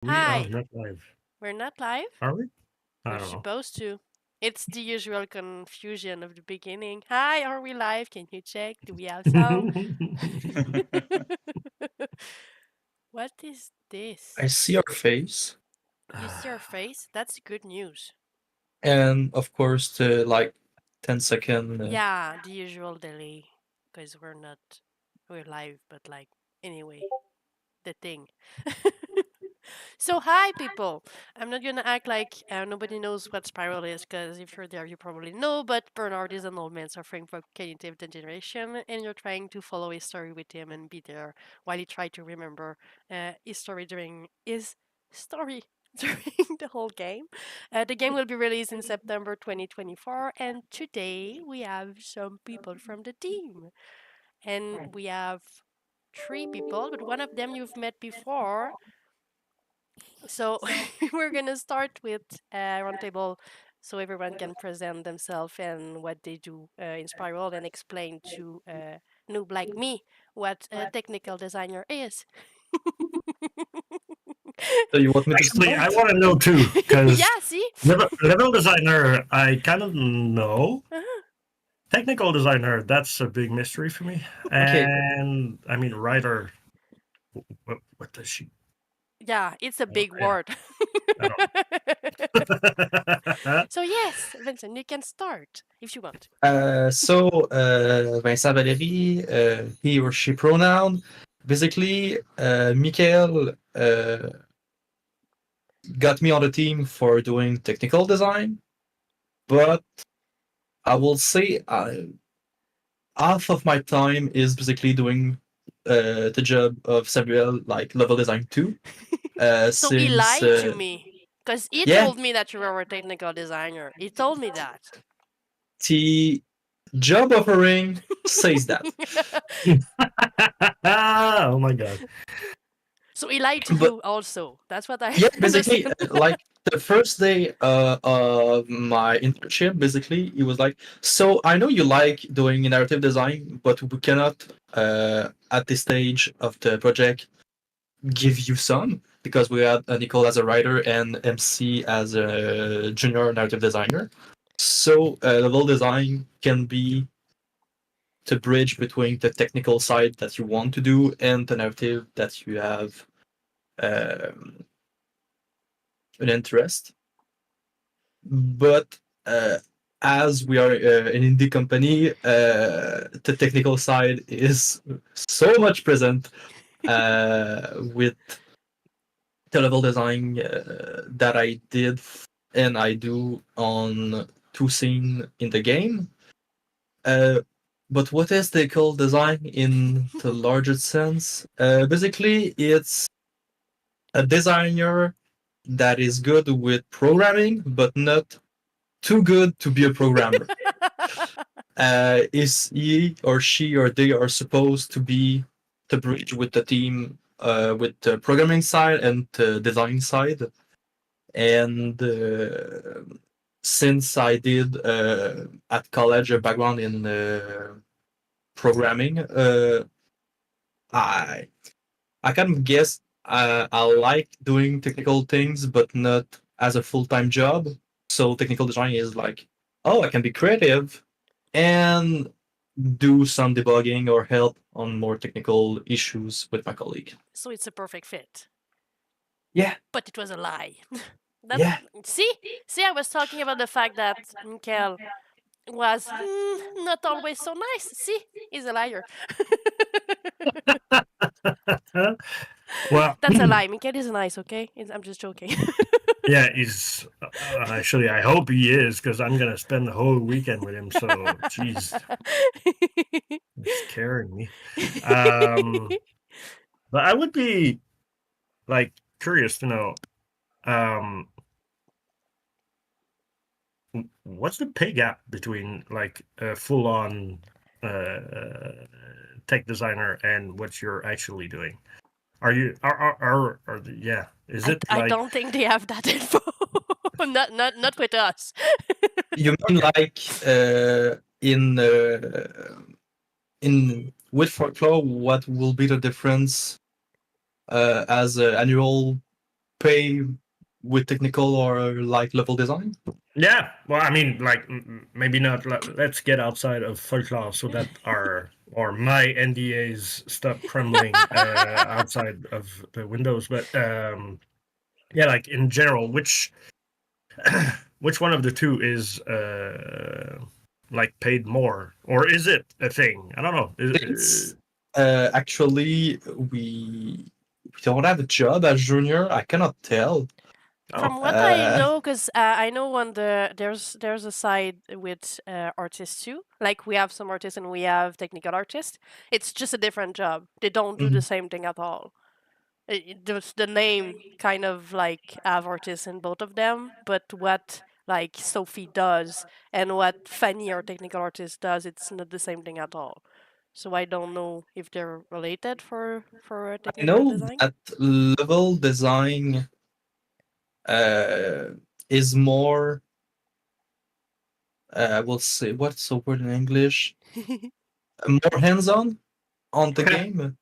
We are Hi, not live. we're not live? Are we? I We're don't know. supposed to. It's the usual confusion of the beginning. Hi, are we live? Can you check? Do we have sound? What is this? I see your face, You see your face? That's good news. and of course the like 10-second. Yeah, the usual delay. Because we're live, but like, anyway, the thing. So, hi, people. I'm not gonna act like nobody knows what Spiral is, because if you're there, you probably know. But Bernard is an old man suffering from cognitive degeneration, and you're trying to follow his story with him and be there while he tries to remember his story during his story during the whole game. The game will be released in September 2024, and today we have some people from the team, and we have three people, but one of them you've met before. So we're gonna start with a roundtable so everyone can present themselves and what they do in Spiral and explain to noob like me what a technical designer is. So you want me to Actually, I start? want to know too, because Yeah, see? level designer, I kind of know. Uh-huh. Technical designer, that's a big mystery for me. Okay. And I mean, writer, what does she? Yeah, it's a Oh, big yeah, word. I don't know. So yes, Vincent, you can start if you want. Vincent Valéry, he or she pronoun. Basically, Michael got me on the team for doing technical design, but I will say half of my time is basically doing the job of Samuel, like level design 2. So he Since lied to me because he yeah, told me that you were a technical designer. He told me that. the job offering says that. Oh my god. So he lied to But you also. That's what I yeah, basically, understand. like the first day of my internship, basically, it was like, so I know you like doing narrative design, but we cannot, at this stage of the project, give you some because we had Nicole as a writer and MC as a junior narrative designer. So level design can be the bridge between the technical side that you want to do and the narrative that you have um, an interest. But as we are an indie company, the technical side is so much present with the level design that I did and I do on two scene in the game. Uh, but what is technical design in the larger sense? Basically, it's a designer that is good with programming, but not too good to be a programmer. Is he or she or they are supposed to be the bridge with the team, with the programming side and the design side. And since I did at college a background in programming, I I kind of guess I like doing technical things, but not as a full time job. So technical design is like, oh, I can be creative and do some debugging or help on more technical issues with my colleague. So it's a perfect fit. Yeah, But it was a lie. That yeah. see? See, I was talking about the fact that Mikael was not always so nice. See? He's a liar. Well, That's a lie. Mikael is nice, okay? I'm just joking. yeah, he's actually. I hope he is because I'm gonna spend the whole weekend with him. So, jeez, it's scaring me. Um, but I would be like curious to know, um, what's the pay gap between like a full-on tech designer and what you're actually doing? Are you yeah? Is it I like don't think they have that info. Not with us. You mean like in with folklore, what will be the difference as annual pay with technical or like level design? Yeah, well, I mean, like maybe not. Let's get outside of folklore so that our or my NDAs stop crumbling outside of the windows. But yeah, like in general, which which one of the two is like paid more, or is it a thing? I don't know. It's actually we don't have a job as junior. I cannot tell. From what I Uh, know, because I know on there's a side with artists too. Like we have some artists and we have technical artists. It's just a different job. They don't do the same thing at all. The name kind of like have artists in both of them, but what like Sophie does and what Fanny, our technical artist, does, it's not the same thing at all. So I don't know if they're related for I technical know design. that level design is more. We'll say what's the word in English? More hands-on the game,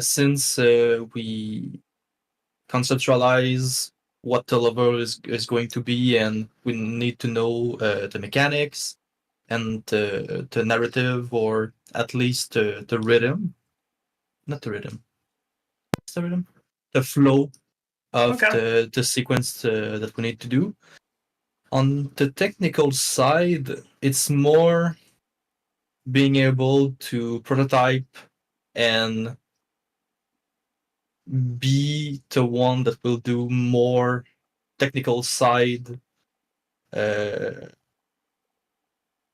since we conceptualize what the level is going to be, and we need to know the mechanics and the narrative, or at least the rhythm. Not the rhythm. What's the rhythm? The flow of the sequence that we need to do. On the technical side, it's more being able to prototype and be the one that will do more technical side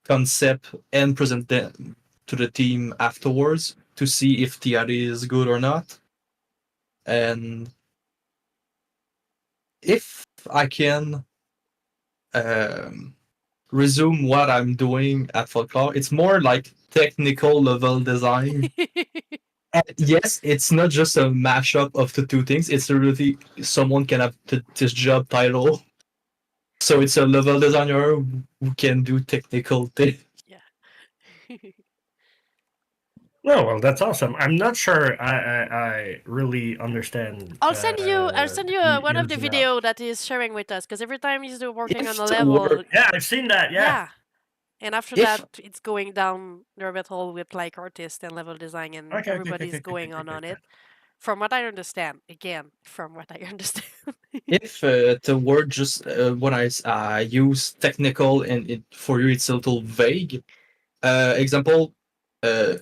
concept and present them to the team afterwards to see if the idea is good or not. And if I can resume what I'm doing at Folklore, it's more like technical level design. Yes, it's not just a mashup of the two things. It's really someone can have this job title. So it's a level designer who can do technical things. Yeah. Oh well, that's awesome. I'm not sure I really understand. I'll send you the one of ins the and outs. video that he's sharing with us, because every time he's working on If a the level, work, Yeah, I've seen that. Yeah. yeah. And after if that, it's going down the rabbit hole with like artists and level design, and Okay. everybody's going on it. From what I understand, again, from what I understand. if the word just when I use technical and it for you it's a little vague. Example,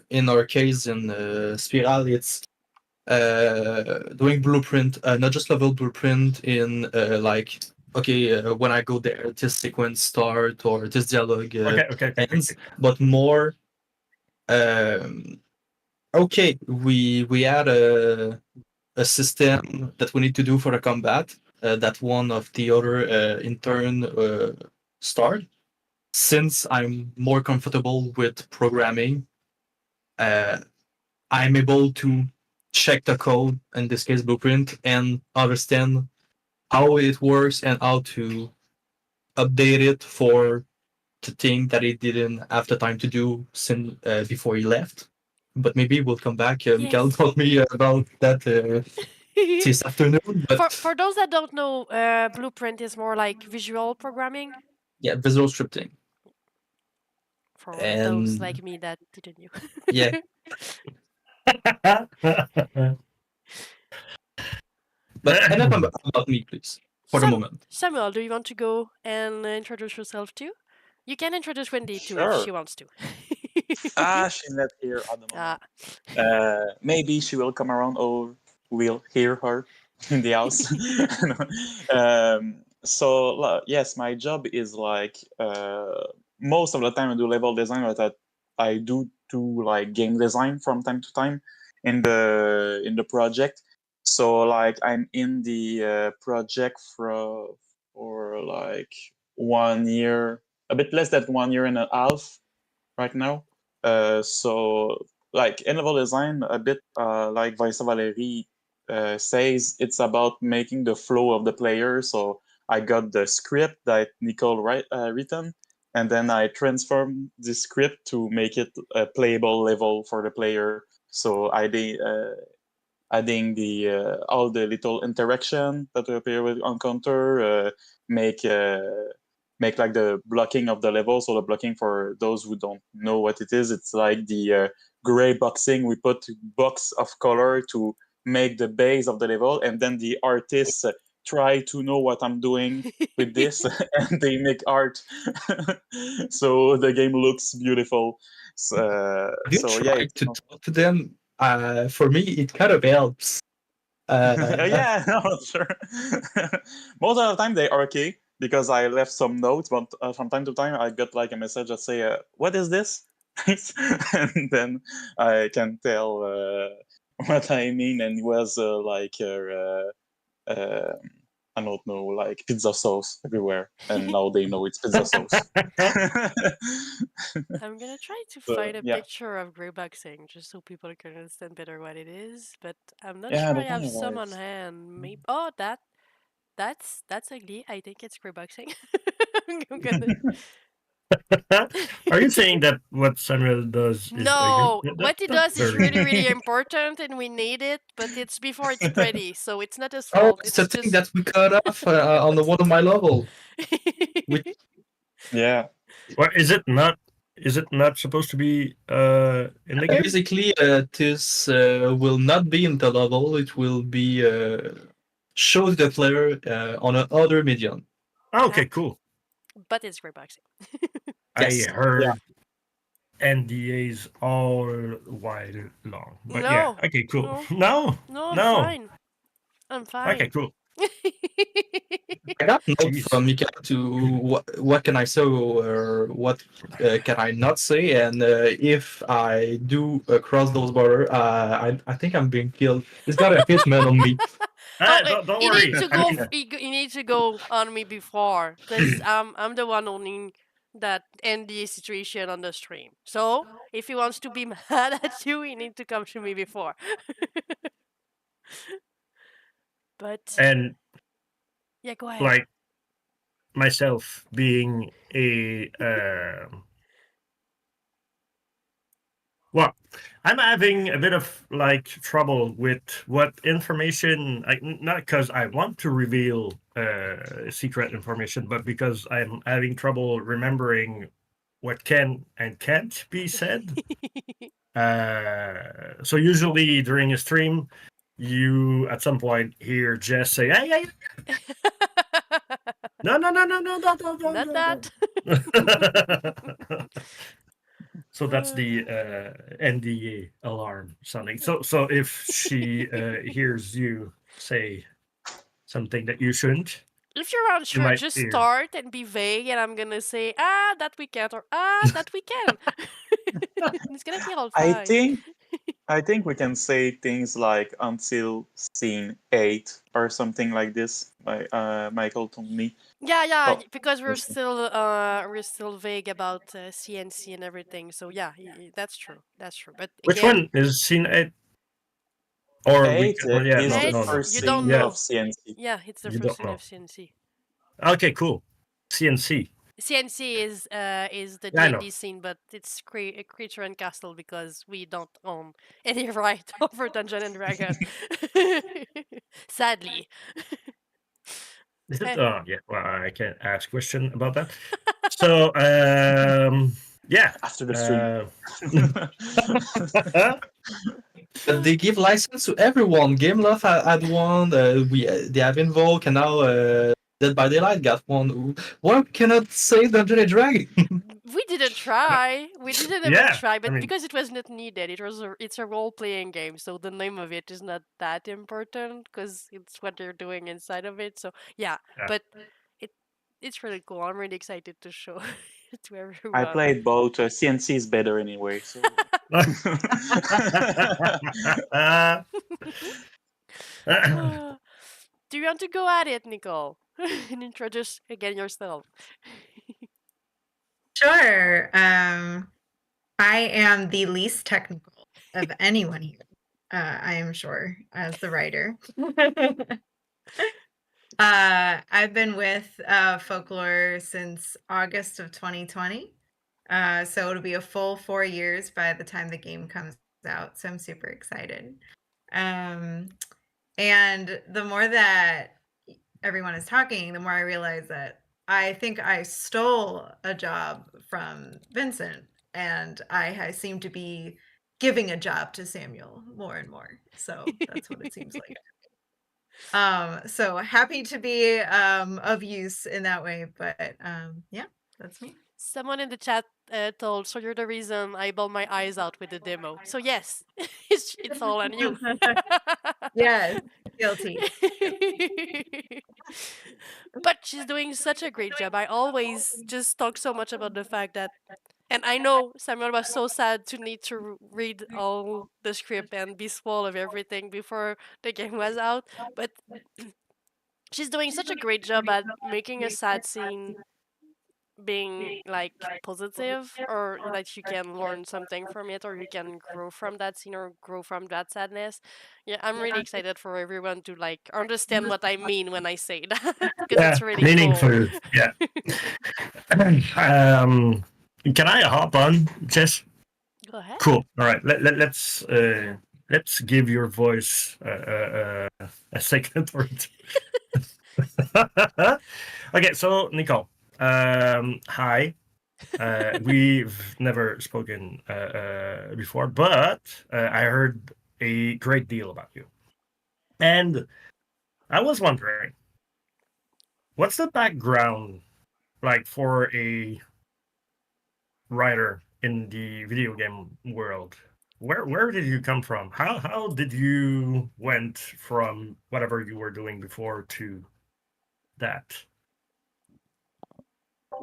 in our case in Spiral, it's doing blueprint, not just level blueprint in like okay, when I go there, this sequence start or this dialogue Okay. ends, but more. Okay, we had a system that we need to do for the combat that one of the other intern start. Since I'm more comfortable with programming, I'm able to check the code, in this case blueprint, and understand how it works and how to update it for the thing that he didn't have the time to do since before he left. But maybe we'll come back. Mikael Yes. told me about that this afternoon. But For those that don't know, Blueprint is more like visual programming. yeah, visual scripting. For those And like me that didn't know. yeah, but enough about me, please, for the moment. Samuel, do you want to go and introduce yourself too? You can introduce Wendy too if Sure. she wants to. She's not here at the Ah. moment. Maybe she will come around, or we'll hear her in the house. So yes, my job is like most of the time I do level design, but I do like game design from time to time in the project. So like I'm in the project for like 1 year, a bit less than 1 year and a half right now. So like in level design, a bit like Vincent Valery says, it's about making the flow of the player. So I got the script that Nicole written, and then I transform the script to make it a playable level for the player. So adding the all the little interaction that will appear with encounter, make like the blocking of the level. So the blocking, for those who don't know what it is, it's like the gray boxing. We put box of color to make the base of the level, and then the artists try to know what I'm doing with this, and they make art. So the game looks beautiful. You So try yeah, to talk to them. For me, it kind of helps. yeah, no, sure. Most of the time they are okay because I left some notes, but from time to time I got like a message that say, "What is this?" And then I can tell what I mean, and it was I don't know, like pizza sauce everywhere, and now they know it's pizza sauce. I'm gonna try to So, find a yeah, picture of grey boxing just so people can understand better what it is, but I'm not yeah, sure I don't have worry some about on it. hand. Maybe that's ugly. I think it's grey boxing. I'm gonna Are you saying that what Samuel does is ugly? No, what he That's does is very. really, really important and we need it, but it's before it's pretty, so it's not his Oh, fault. it's a It's thing just that we cut off on the one of my level. Which Yeah, Well, is it not? Is it not supposed to be in the game? basically this will not be in the level. It will be show the player on another medium. Okay, cool. but it's grey boxing. I Yes. heard NDAs all while long, but yeah. No, Okay, cool. no, No, no, I'm no. fine. I'm fine. Okay, cool. I got note Jeez. from Mika to what can I say or what can I not say, and if I do cross those borders, I think I'm being killed. It's got a hitman on me. Don't He worry. needs to I go. mean, He needs to go on me before, because I'm the one owning that NDA situation on the stream. So if he wants to be mad at you, he needs to come to me before. But and yeah, go ahead. like myself being a well, I'm having a bit of like trouble with what information. Not because I want to reveal secret information, but because I'm having trouble remembering what can and can't be said. So usually during a stream, you at some point hear Jess say, "Hey, hey, no, no, no, no, no, no, no, no, Not no, that. no." So that's the NDA alarm sounding. So if she hears you say something that you shouldn't, If you're you unsure, might just hear. start and be vague, and I'm gonna say, that we can't, or that we can. It's gonna be all I fine. think we can say things like until scene 8 or something like this. Michael told me. Yeah, Oh, because yes. we're still vague about CNC and everything. So yeah, that's true. That's true. But Which again, one is scene 8? Or we 8 can, well, yeah, is no, the no, it's no. first you don't scene Yeah, know. of CNC. Yeah, it's the you first don't scene know. of CNC. Okay, cool. CNC. CNC is the Yeah, I know. D&D scene, but it's Creature and Castle because we don't own any right over Dungeon and Dragon. Sadly. Is it? Eh. Oh, yeah. Well, I can't ask question about that. So, yeah. After the stream. But they give license to everyone. Gameloft had one. They have Invoke, and now Dead by Daylight got one. Why cannot say Dungeon and Dragon? We didn't try. We didn't even Yeah, try, I but mean, because it was not needed, it's a role playing game, so the name of it is not that important because it's what they're doing inside of it. So yeah, yeah. but it's really cool. I'm really excited to show it to everyone. I played both. CNC is better anyway. So. Do you want to go at it, Nicole, and introduce again yourself? Sure. I am the least technical of anyone here. I am sure, as the writer. I've been with Folklore since August of 2020. So it'll be a full 4 years by the time the game comes out. So I'm super excited. And the more that everyone is talking, the more I realize that I think I stole a job from Vincent, and I seem to be giving a job to Samuel more and more. So that's what it seems like. So happy to be of use in that way, but yeah, that's me. Someone in the chat told, so you're the reason I bawled my eyes out with the demo. So yes, it's all on you. Yes, guilty. But she's doing such a great job. I always just talk so much about the fact that, and I know Samuel was so sad to need to read all the script and be spoiled of everything before the game was out, but she's doing such a great job at making a sad scene being like positive, or like you can learn something from it, or you can grow from that scene or grow from that sadness. Yeah, I'm really excited for everyone to like understand what I mean when I say that, because it's really cool. meaningful. Yeah. Can I hop on, Jess? Go ahead. Cool. All right. Let's give your voice a second or two. Okay. So Nicole, hi. We've never spoken before, but I heard a great deal about you, and I was wondering, what's the background like for a writer in the video game world? Where did you come from? How did you went from whatever you were doing before to that?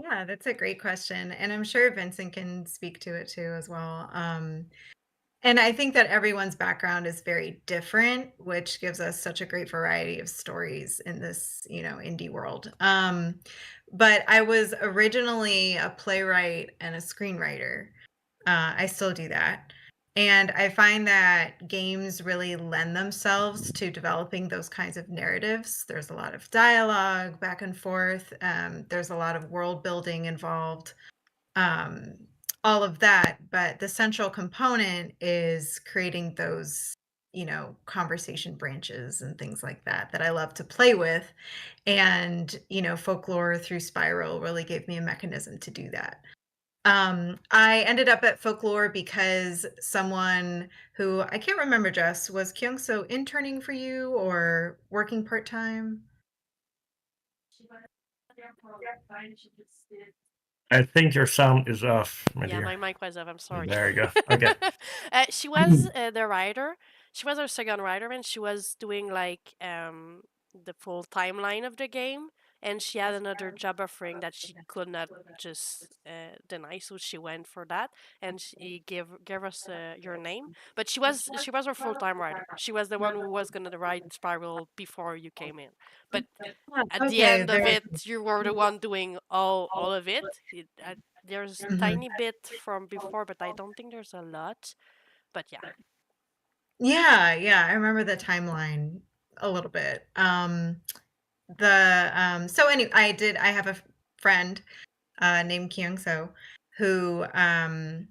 Yeah, that's a great question. And I'm sure Vincent can speak to it too as well. And I think that everyone's background is very different, which gives us such a great variety of stories in this, indie world. But I was originally a playwright and a screenwriter. I still do that. And I find that games really lend themselves to developing those kinds of narratives. There's a lot of dialogue back and forth. There's a lot of world building involved. All of that, but the central component is creating those, conversation branches and things like that I love to play with. And, Folklore through Spiral really gave me a mechanism to do that. I ended up at Folklore because someone who I can't remember, Jess, was Kyungso interning for you or working part-time? I think your sound is off, my Yeah, dear. my mic was off. I'm sorry. There you go. Okay. She was the writer. She was our second writer, and she was doing like the full timeline of the game. And she had another job offering that she could not just deny, so she went for that. And she gave us your name. But she was our full time writer. She was the one who was gonna write Spiral before you came in. But at the end of it, you were the one doing all of it. There's a tiny bit from before, but I don't think there's a lot. But yeah. Yeah, I remember the timeline a little bit. So anyway, I have a friend named Kyungso who I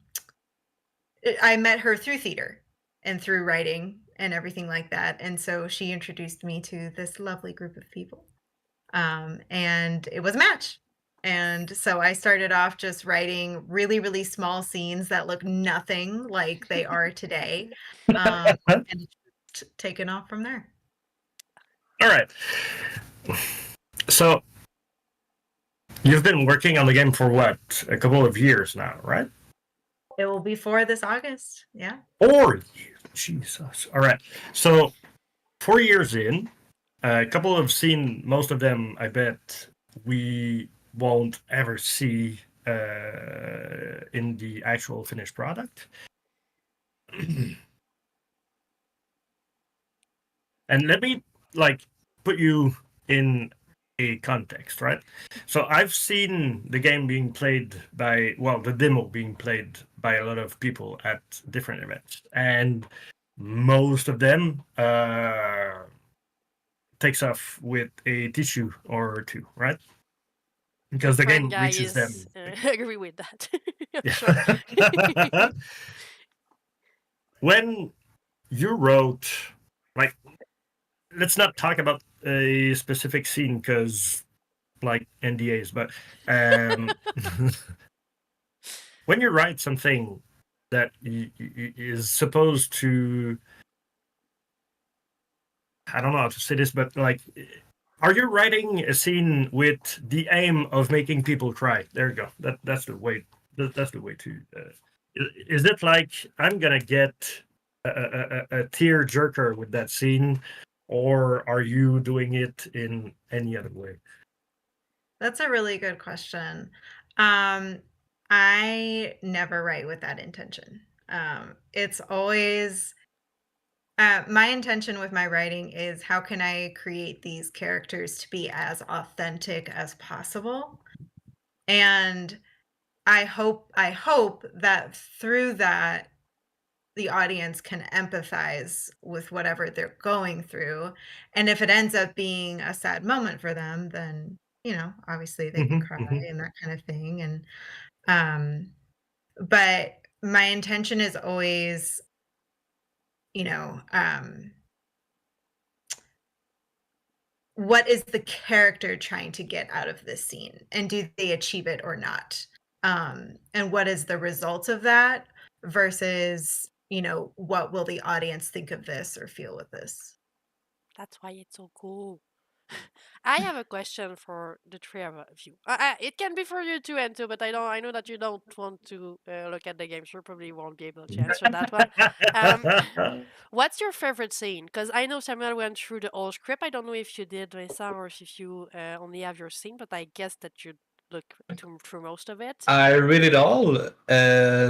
met her through theater and through writing and everything like that. And so she introduced me to this lovely group of people. And it was a match. And so I started off just writing really, really small scenes that look nothing like they are today. And taken off from there. All right. So you've been working on the game for what? A couple of years now, right? It will be 4 this August. Yeah. 4 years. Jesus. All right. So 4 years in, a couple have seen most of them. I bet we won't ever see in the actual finished product. And let me put you in a context, right? So I've seen the game being played by, the demo being played by a lot of people at different events, and most of them takes off with a tissue or two, right? Because the game reaches them. Agree with that. When you wrote let's not talk about a specific scene because, like NDAs. But when you write something that is supposed to, I don't know how to say this, but like, are you writing a scene with the aim of making people cry? There you go. That's the way. That's the way to. Is it like I'm gonna get a tear jerker with that scene, or are you doing it in any other way? That's a really good question. I never write with that intention. It's always my intention with my writing is how can I create these characters to be as authentic as possible? And I hope that through that the audience can empathize with whatever they're going through. And if it ends up being a sad moment for them, then, obviously they can cry and that kind of thing. And but my intention is always, what is the character trying to get out of this scene? And do they achieve it or not? And what is the result of that versus, what will the audience think of this or feel with this? That's why it's so cool. I have a question for the three of you. It can be for you too, Ento, but I know that you don't want to look at the game, so you probably won't be able to answer that one. What's your favorite scene? Because I know Samuel went through the whole script. I don't know if you did, Sam, or if you only have your scene, but I guess that you look through most of it. I read it all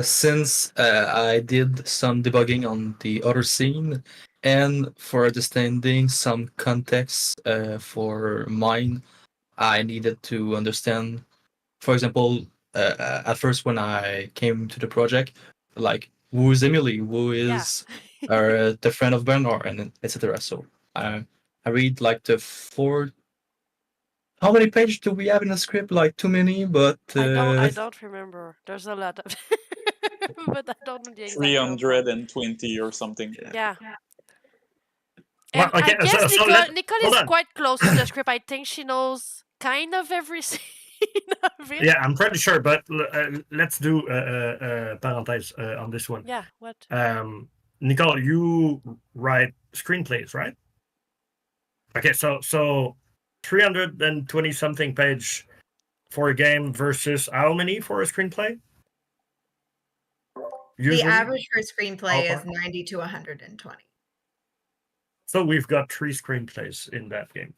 since I did some debugging on the other scene, and for understanding some context for mine, I needed to understand. For example, at first when I came to the project, like who is Emily, who is the friend of Bernard, and etc. So I read like the four. How many pages do we have in the script? Like too many, but I don't remember. There's a lot of, but I don't know the exact 320 or something. Yeah. Well, And okay, I guess so Nicole hold is on. quite close to the script. I think she knows kind of every scene of it. Yeah, I'm pretty sure, but let's do parentheses on this one. Yeah, what? Nicole, you write screenplays, right? Okay, so 320 something page for a game versus how many for a screenplay? The average for a screenplay is 90 to 120. So we've got 3 screenplays in that game.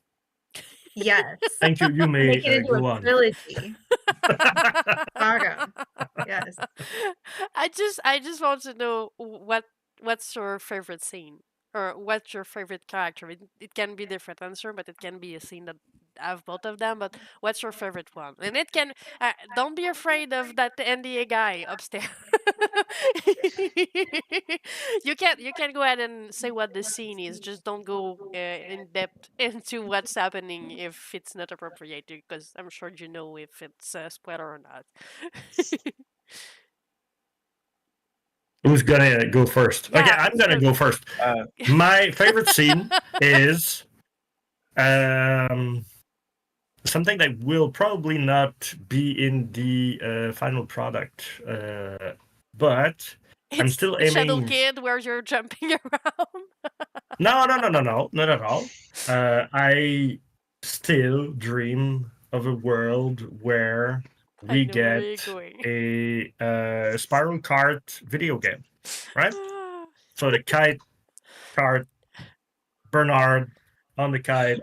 Yes. Thank you. You may Make it into go a on. trilogy. Saga. Yes. I just want to know what's your favorite scene or what's your favorite character. It can be different answer, but it can be a scene that have both of them. But what's your favorite one? And it can don't be afraid of that NDA guy upstairs. You can go ahead and say what the scene is. Just don't go in depth into what's happening if it's not appropriate, because I'm sure you know if it's a spoiler or not. Who's gonna go first? Yeah, okay, I'm gonna go first. My favorite scene is something that will probably not be in the final product, but I'm still the aiming. Shadow Kid, where you're jumping around. No, not at all. I still dream of a world where we get a Spiral Kart video game, right? So the kite cart, Bernard on the kite.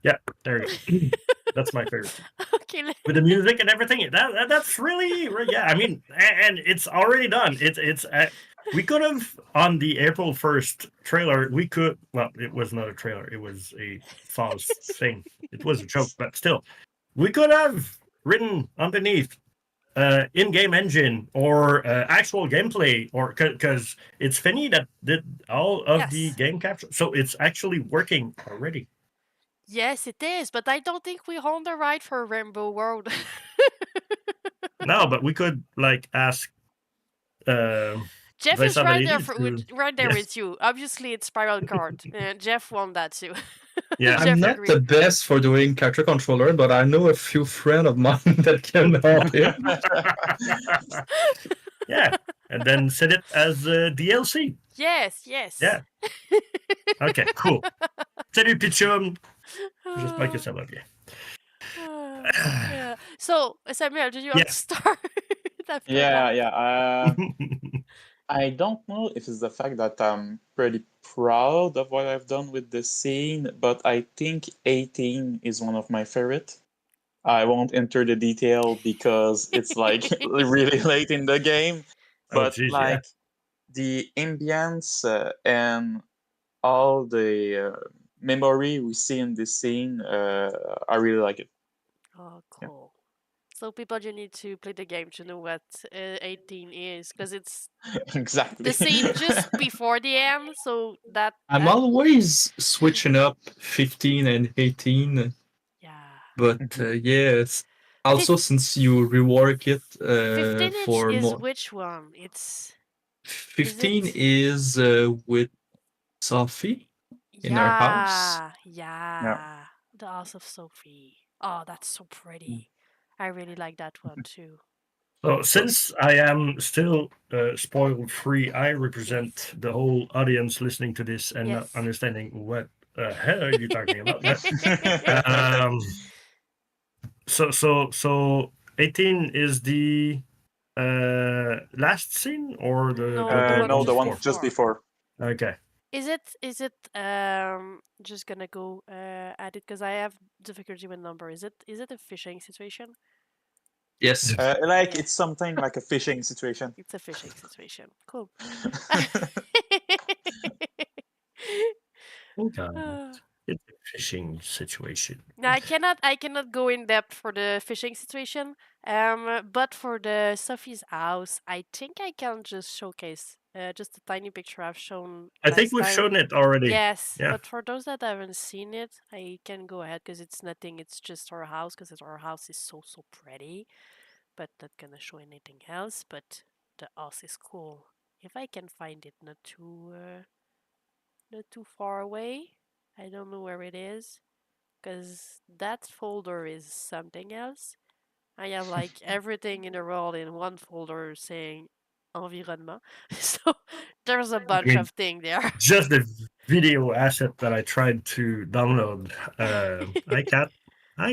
Yeah, there you go. That's my favorite. Okay. With the music and everything, that's really yeah. I mean, and it's already done. It's we could have on the April 1st trailer. We could it was not a trailer. It was a false thing. It was a joke, but still, we could have written underneath in-game engine or actual gameplay, or because it's Finney that did all of the game capture, so it's actually working already. Yes, it is, but I don't think we own the right for Rainbow World. No, but we could like ask Jeff By is right somebody there needs for, to. right there Yes. with you. Obviously, it's Spiral Card. Jeff won that too. Yeah. I'm Jeff not the agreed. best for doing character controller, but I know a few friends of mine that can help him. Yeah. And then set it as DLC. Yes, yes. Yeah. Okay, cool. Salut, Pichum. J'espère que ça va bien. Yeah. So, Samuel, did you want to Yes. start after Yeah, that? yeah. I don't know if it's the fact that I'm pretty proud of what I've done with the scene, but I think 18 is one of my favorite. I won't enter the detail because it's like really late in the game, Oh, but geez, like the ambience and all the memory we see in this scene, I really like it. Oh, Yeah. cool. So, people, you need to play the game to know what 18 is, because it's Exactly. the scene just before the end. So that I'm that always switching up 15 and 18, yeah. but yes. Also, since you rework it 15 inch for is more. which one? It's 15 it- is with Sophie in her house. yeah. The House of Sophie. Oh, that's so pretty. I really like that one too. So since I am still spoiled free, I represent Yes. the whole audience listening to this and not Yes. understanding what the hell are you talking about. But, so 18 is the last scene or No, the the one no, the just one just before. Okay. Is it just gonna go at it because I have difficulty with number. Is it a fishing situation? Yes. Like Yeah. it's something like a fishing situation. It's a fishing situation. Cool. Okay. It's a fishing situation. Now I cannot go in depth for the fishing situation. But for the Sophie's house, I think I can just showcase just a tiny picture I've shown I think last we've time. shown it already. Yes, Yeah. but for those that haven't seen it, I can go ahead because it's nothing. It's just our house because our house is so pretty, but not gonna show anything else. But the house is cool. If I can find it, not too far away. I don't know where it is because that folder is something else. I have like everything in the world in one folder saying environnement. So there's a bunch mean, of things there. Just the video asset that I tried to download. Hi,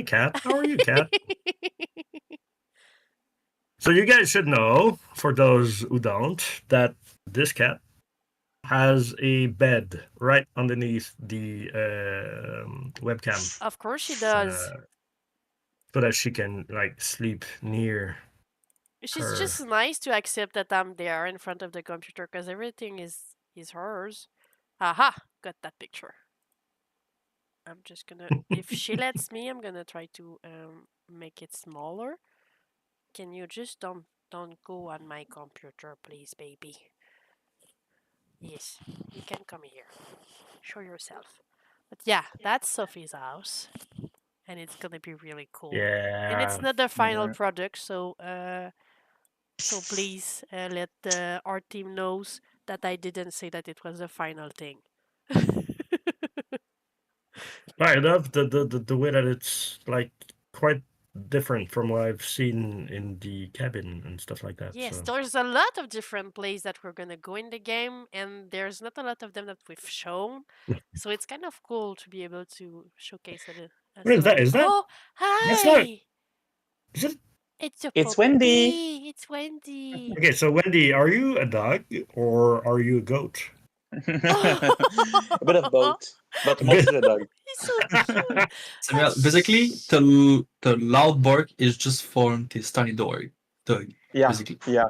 Cat. How are you, Cat? So you guys should know, for those who don't, that this cat has a bed right underneath the webcam. Of course she does. So that she can like sleep near. She's just nice to accept that I'm there in front of the computer because everything is hers. Aha! Got that picture. I'm just gonna, if she lets me, I'm gonna try to make it smaller. Can you just don't go on my computer, please, baby? Yes, you can come here. Show yourself. But yeah, that's Sophie's house, and it's gonna be really cool. Yeah. And it's not the final Yeah. product, so please let our team knows that I didn't say that it was the final thing. I love the way that it's like quite different from what I've seen in the cabin and stuff like that. Yes, So. there's a lot of different plays that we're gonna go in the game, and there's not a lot of them that we've shown. So it's kind of cool to be able to showcase it. What is that? Is that? Oh, That's not. hi! Is it? It's Wendy. It's Wendy. Okay, so Wendy, are you a dog or are you a goat? A bit of both, but mostly a dog. He's so cute. Samuel, basically, the loud bark is just for this tiny dog. Yeah, Basically. yeah.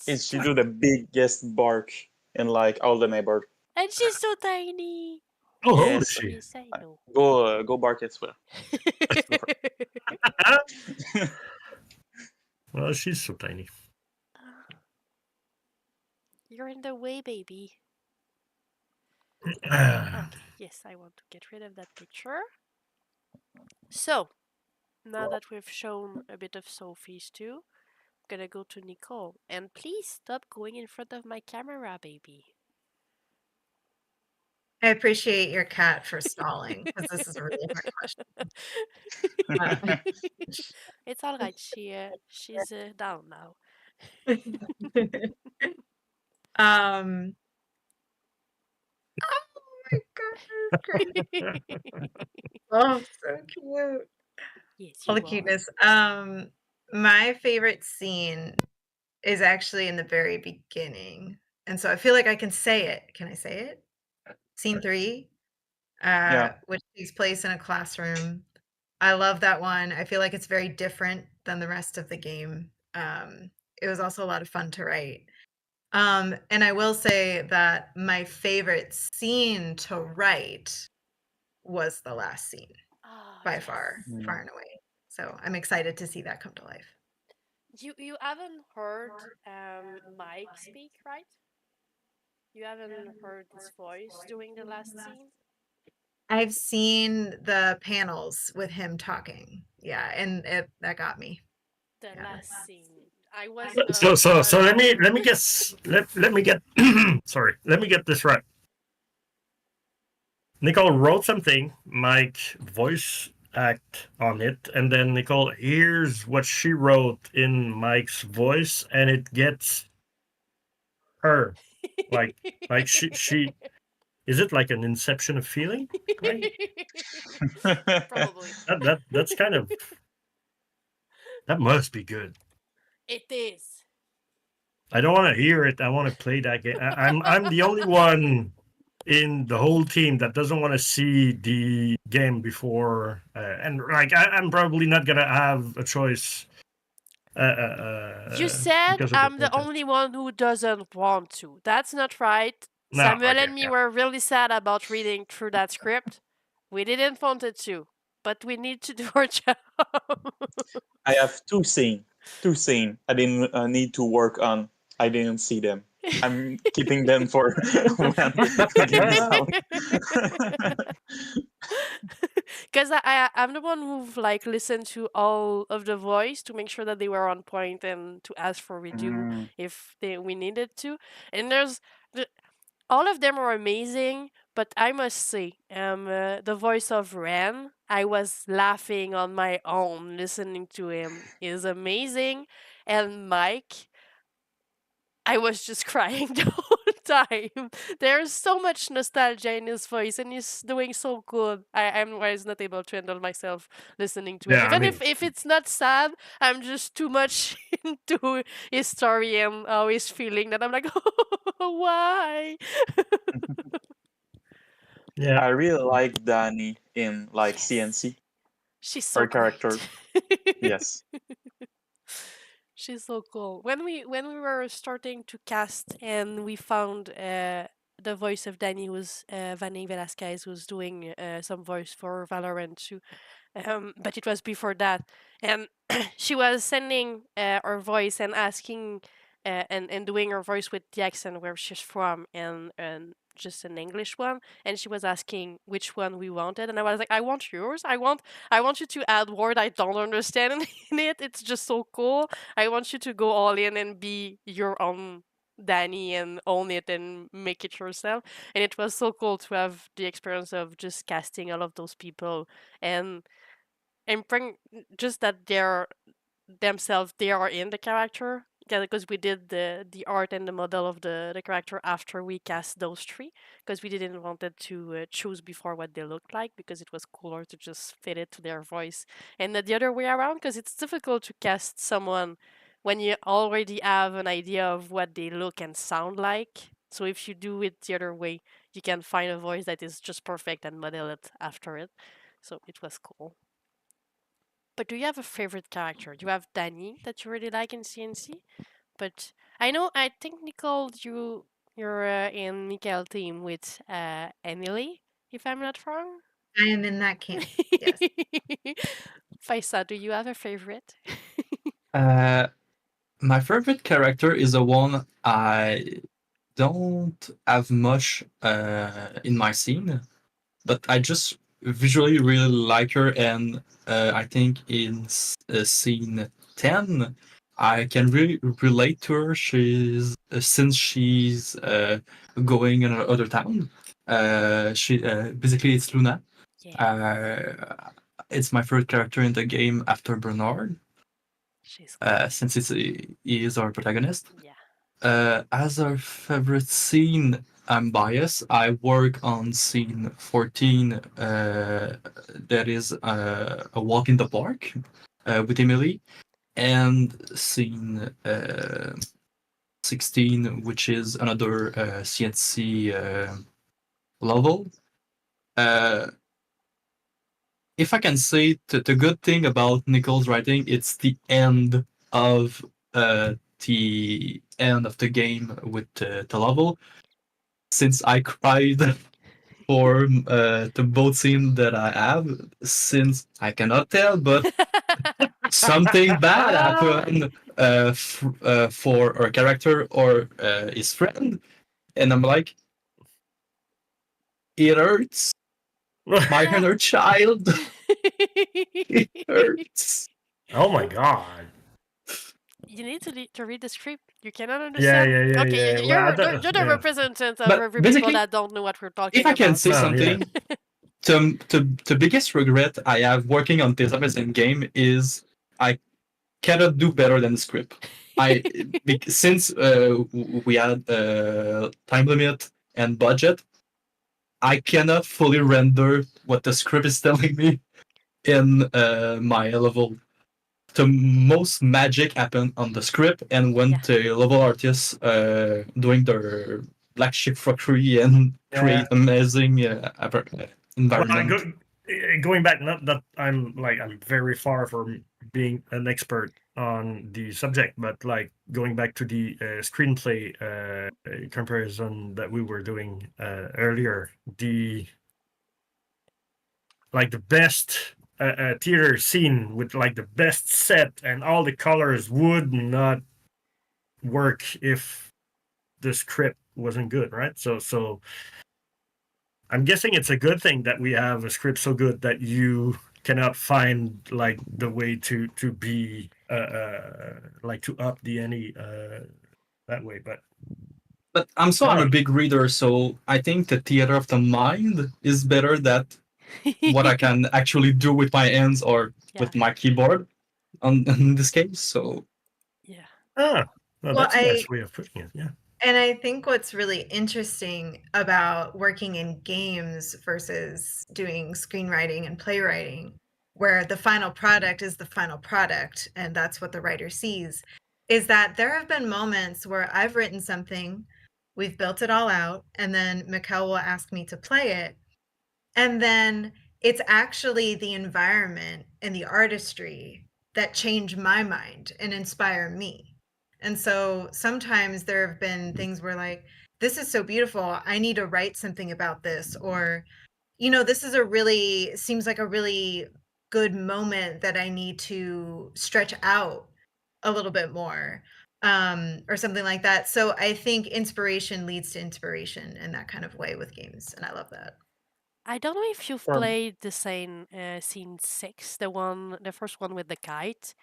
She do the biggest bark in like all the neighbors. And she's so tiny. Oh, how old is Yes. she? Yes, I know. Go bark as well. Well, she's so tiny. You're in the way, baby. Ah, Okay, yes, I want to get rid of that picture. So, now that we've shown a bit of Sophie's too, gonna go to Nicole. And please stop going in front of my camera, baby. I appreciate your cat for stalling because this is a really hard question. It's all right. She's down now. Oh my god, great. Oh, so cute. Yes, All the you are. cuteness. My favorite scene is actually in the very beginning. And so I feel like I can say it. Can I say it? Scene 3, Yeah. which takes place in a classroom. I love that one. I feel like it's very different than the rest of the game. It was also a lot of fun to write. And I will say that my favorite scene to write was the last scene Oh, by yes. far Mm. and away. So I'm excited to see that come to life. You haven't heard Mike speak, right? You haven't heard his voice during the last scene? I've seen the panels with him talking. Yeah, and that got me. The Yeah. last scene. I was So let me guess. Let me get sorry. Let me get this right. Nicole wrote something, Mike voice act on it, and then Nicole hears what she wrote in Mike's voice, and it gets her. Like she is it like an inception of feeling? Right? Probably. That's kind of that must be good. It is. I don't want to hear it. I want to play that game. I'm the only one in the whole team that doesn't want to see the game before, and like I'm probably not gonna have a choice. You said because of I'm the protest. only one who doesn't want to. That's not right. No, Samuel okay, and me yeah. were really sad about reading through that script. We didn't want it to, but we need to do our job. I have two scene I didn't need to work on. I didn't see them. I'm keeping them for when the game is out. Because I'm the one who've like listened to all of the voice to make sure that they were on point and to ask for redo if we needed to. And all of them are amazing, but I must say, the voice of Ren, I was laughing on my own listening to him. Is amazing, and Mike, I was just crying the whole time. There's so much nostalgia in his voice, and he's doing so good. I was not able to handle myself listening to him. Yeah, I Even mean- if it's not sad, I'm just too much into his story and how he's feeling that I'm like, oh, why? Yeah, I really like Danny in like CNC. She's so Her character. great. Yes. She's so cool. When we were starting to cast and we found the voice of Danny was Vanny Velasquez, who's doing some voice for Valorant too. But it was before that, and she was sending her voice and asking and doing her voice with the accent where she's from and just an English one, and she was asking which one we wanted, and I was like, I want yours. I want you to add word I don't understand in it. It's just so cool. I want you to go all in and be your own Danny and own it and make it yourself. And it was so cool to have the experience of just casting all of those people and bring just that they're themselves, they are in the character. Yeah, because we did the art and the model of the character after we cast those three, because we didn't wanted to choose before what they looked like, because it was cooler to just fit it to their voice. And the other way around, because it's difficult to cast someone when you already have an idea of what they look and sound like. So if you do it the other way, you can find a voice that is just perfect and model it after it. So it was cool. But do you have a favorite character? You have Danny that you really like in CNC, but I think Nicole, you're in Mikael team with Emily, if I'm not wrong. I am in that camp. Yes. Faisa, do you have a favorite? My favorite character is the one I don't have much in my scene, but I just visually really like her, and I think in scene 10 I can really relate to her. She's since she's going in another town. She basically it's Luna. Yeah, It's my first character in the game after Bernard, she's cool. since he is our protagonist. Yeah. As our favorite scene, I'm biased. I work on scene 14. That is a walk in the park with Emily, and scene 16, which is another CNC level. If I can say the good thing about Nicole's writing, it's the end of the game with the level. Since I cried for the boat scene that I have, since I cannot tell, but something bad happened for our character or his friend, and I'm like, it hurts. My Yeah. inner child, it hurts. Oh my god. You need to read the script. You cannot Yeah, understand. yeah, Okay, yeah. Well, I you're the yeah. representative of But every people basically, that don't know what we're talking if I can about. say Oh, yeah. something, the biggest regret I have working on this amazing game is I cannot do better than the script. Since we had time limit and budget, I cannot fully render what the script is telling me in my level. The most magic happened on the script, and when Yeah. the level artists doing their black sheep factory and create amazing Well, environment. going back, not that I'm very far from being an expert on the subject, but like going back to the screenplay comparison that we were doing earlier, the best theater scene with like the best set and all the colors would not work if the script wasn't good, right? So I'm guessing it's a good thing that we have a script so good that you cannot find like the way to be like to up the ante that way. But I'm a big reader, so I think the theater of the mind is better than what I can actually do with my hands or with my keyboard in this case. So Yeah. Well, Well, that's a nice way of putting it. Yeah. And I think what's really interesting about working in games versus doing screenwriting and playwriting, where the final product is the final product and that's what the writer sees, is that there have been moments where I've written something, we've built it all out, and then Mikkel will ask me to play it. And then it's actually the environment and the artistry that change my mind and inspire me. And so sometimes there have been things where like, this is so beautiful, I need to write something about this, or, this is seems like a really good moment that I need to stretch out a little bit more, or something like that. So I think inspiration leads to inspiration in that kind of way with games, and I love that. I don't know if you've played the same scene 6, the first one with the kite.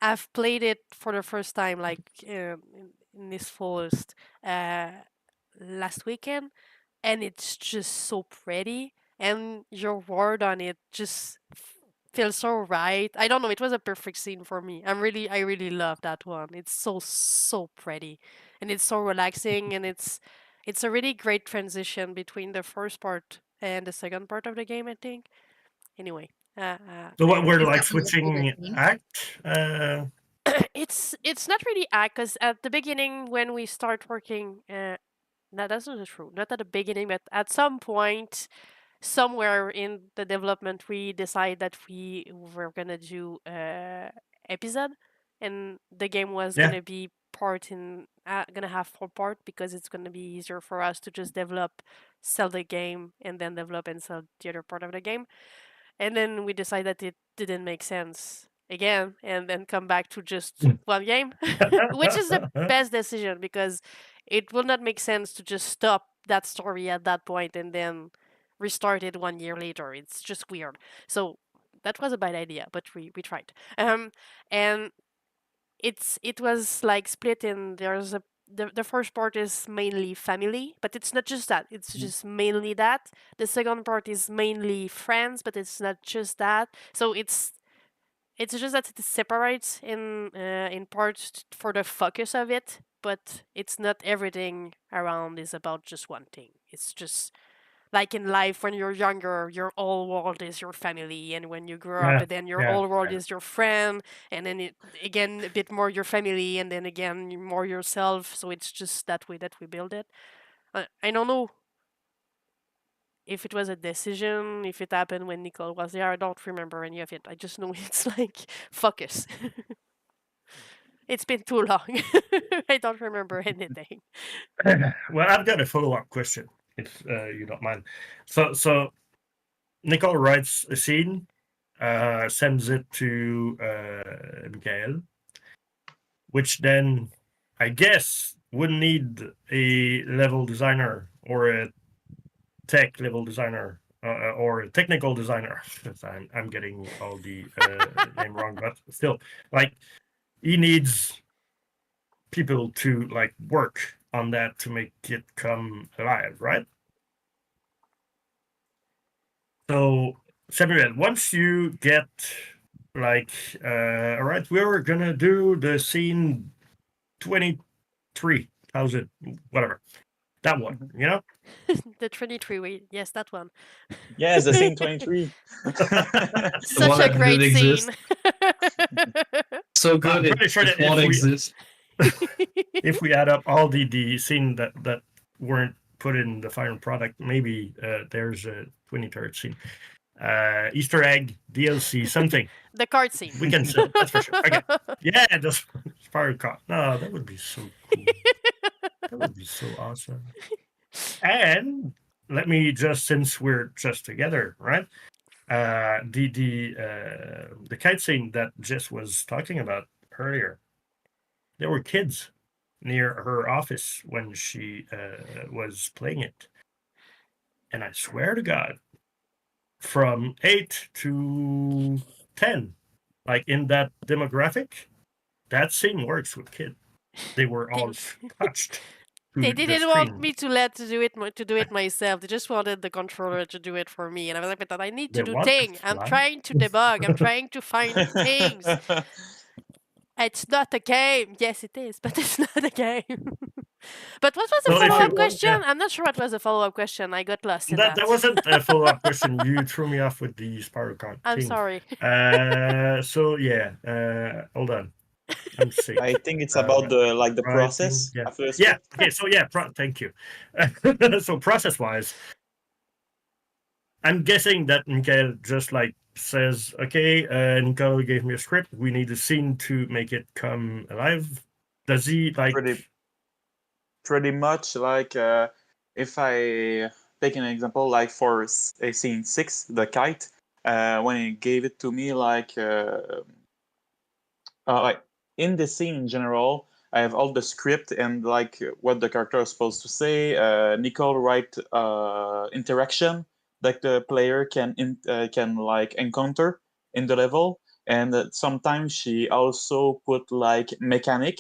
I've played it for the first time like in this forest last weekend, and it's just so pretty, and your word on it just feels so right. I don't know, it was a perfect scene for me. I really love that one. It's so pretty, and it's so relaxing, and it's a really great transition between the first part and the second part of the game, I think. Anyway, So what we're Is like that one of your favorite switching scenes? act. it's not really act, because at the beginning when we start working, no, that's not true. Not at the beginning, but at some point, somewhere in the development, we decide that we were gonna do episode, and the game was Yeah. gonna be gonna have 4 part, because it's gonna be easier for us to just develop, sell the game, and then develop and sell the other part of the game. And then we decided that it didn't make sense again, and then come back to just one game, which is the best decision, because it will not make sense to just stop that story at that point and then restart it 1 year later. It's just weird. So that was a bad idea, but we tried. And it was like split in. There's a the first part is mainly family, but it's not just that. It's just mainly that. The second part is mainly friends, but it's not just that. So it's just that it separates in parts for the focus of it, but it's not everything around is about just one thing. It's just like in life when you're younger, your whole world is your family, and when you grow up, Yeah, then your yeah, whole world yeah. is your friend, and then again a bit more your family, and then again more yourself. So it's just that way that we build it. I don't know if it was a decision, if it happened when Nicole was there. I don't remember any of it. I just know it's like focus. It's been too long. I don't remember anything. Well, I've got a follow-up question, if you don't mind. So Nicole writes a scene, sends it to Michael, which then I guess would need a level designer or a tech level designer or a technical designer. I'm getting all the name wrong, but still, like he needs people to like work on that to make it come alive, right? So Samuel, once you get like all right, we were gonna do the scene 23,000, whatever. That one, you know? The 23 way. Yes, that one. Yes, the scene 23. The Such one a that great didn't exist. scene. So I'm good, pretty sure it that won't exist. if we add up all the scene that weren't put in the final product, maybe there's a 23rd scene. Easter egg, DLC, something. The card scene. We can sell, that's for sure. Okay. Yeah, just Spyro card. No, that would be so cool. That would be so awesome. And let me just, since we're just together, right? The kite scene that Jess was talking about earlier, there were kids near her office when she was playing it. And I swear to God, from 8 to 10, like in that demographic, that scene works with kids. They were all touched. They The didn't want screen. me to do it myself. They just wanted the controller to do it for me, and I was like, "But I need to They do want thing. I'm fly. trying to debug. I'm trying to find things. It's not a game. Yes, it is, but it's not a game." But what was the So if you follow-up want, question? yeah, I'm not sure what was the follow-up question. I got lost in that that. wasn't a follow-up question. You threw me off with the Spyro card I'm thing. sorry. So yeah, hold on. I'm sick. I think it's about the Writing, process yeah. after the Yeah. script. Okay. So yeah, thank you. So process-wise, I'm guessing that Mikael just like says, "Okay, Nicole gave me a script. We need a scene to make it come alive." Does he like? Pretty much like if I take an example, like for a scene 6, the kite, when he gave it to me, like in the scene in general, I have all the script and like what the character is supposed to say. Nicole write interaction that the player can like encounter in the level, and sometimes she also put like mechanic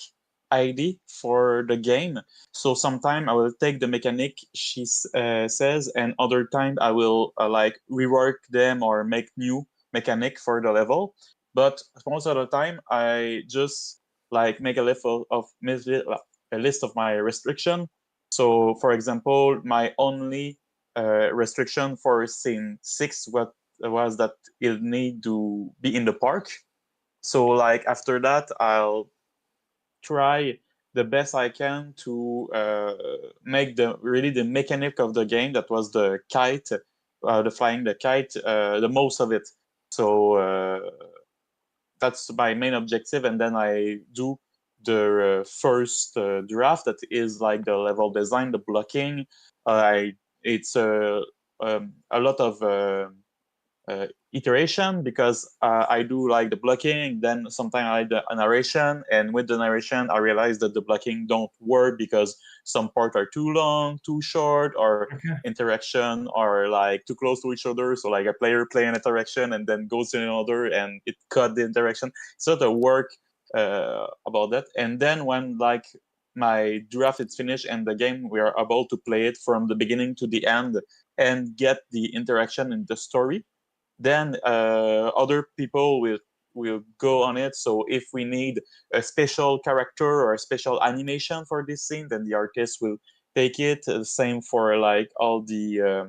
ID for the game. So sometimes I will take the mechanic she says, and other time I will like rework them or make new mechanic for the level. But most of the time, I just like make a list of my restriction. So, for example, my only restriction for scene 6 was that it need to be in the park. So, like after that, I'll try the best I can to make the mechanic of the game, that was the kite, the flying the kite, the most of it. So that's my main objective, and then I do the first draft, that is like the level design, the blocking. It's a lot of iteration, because I do like the blocking, then sometimes I like the narration, and with the narration I realize that the blocking don't work because some parts are too long, too short, or interaction are like too close to each other. So like a player play an interaction and then goes to another and it cut the interaction. It's not a work about that. And then when like my draft is finished and the game, we are able to play it from the beginning to the end and get the interaction in the story, then other people will go on it. So if we need a special character or a special animation for this scene, then the artist will take it. Same for like all the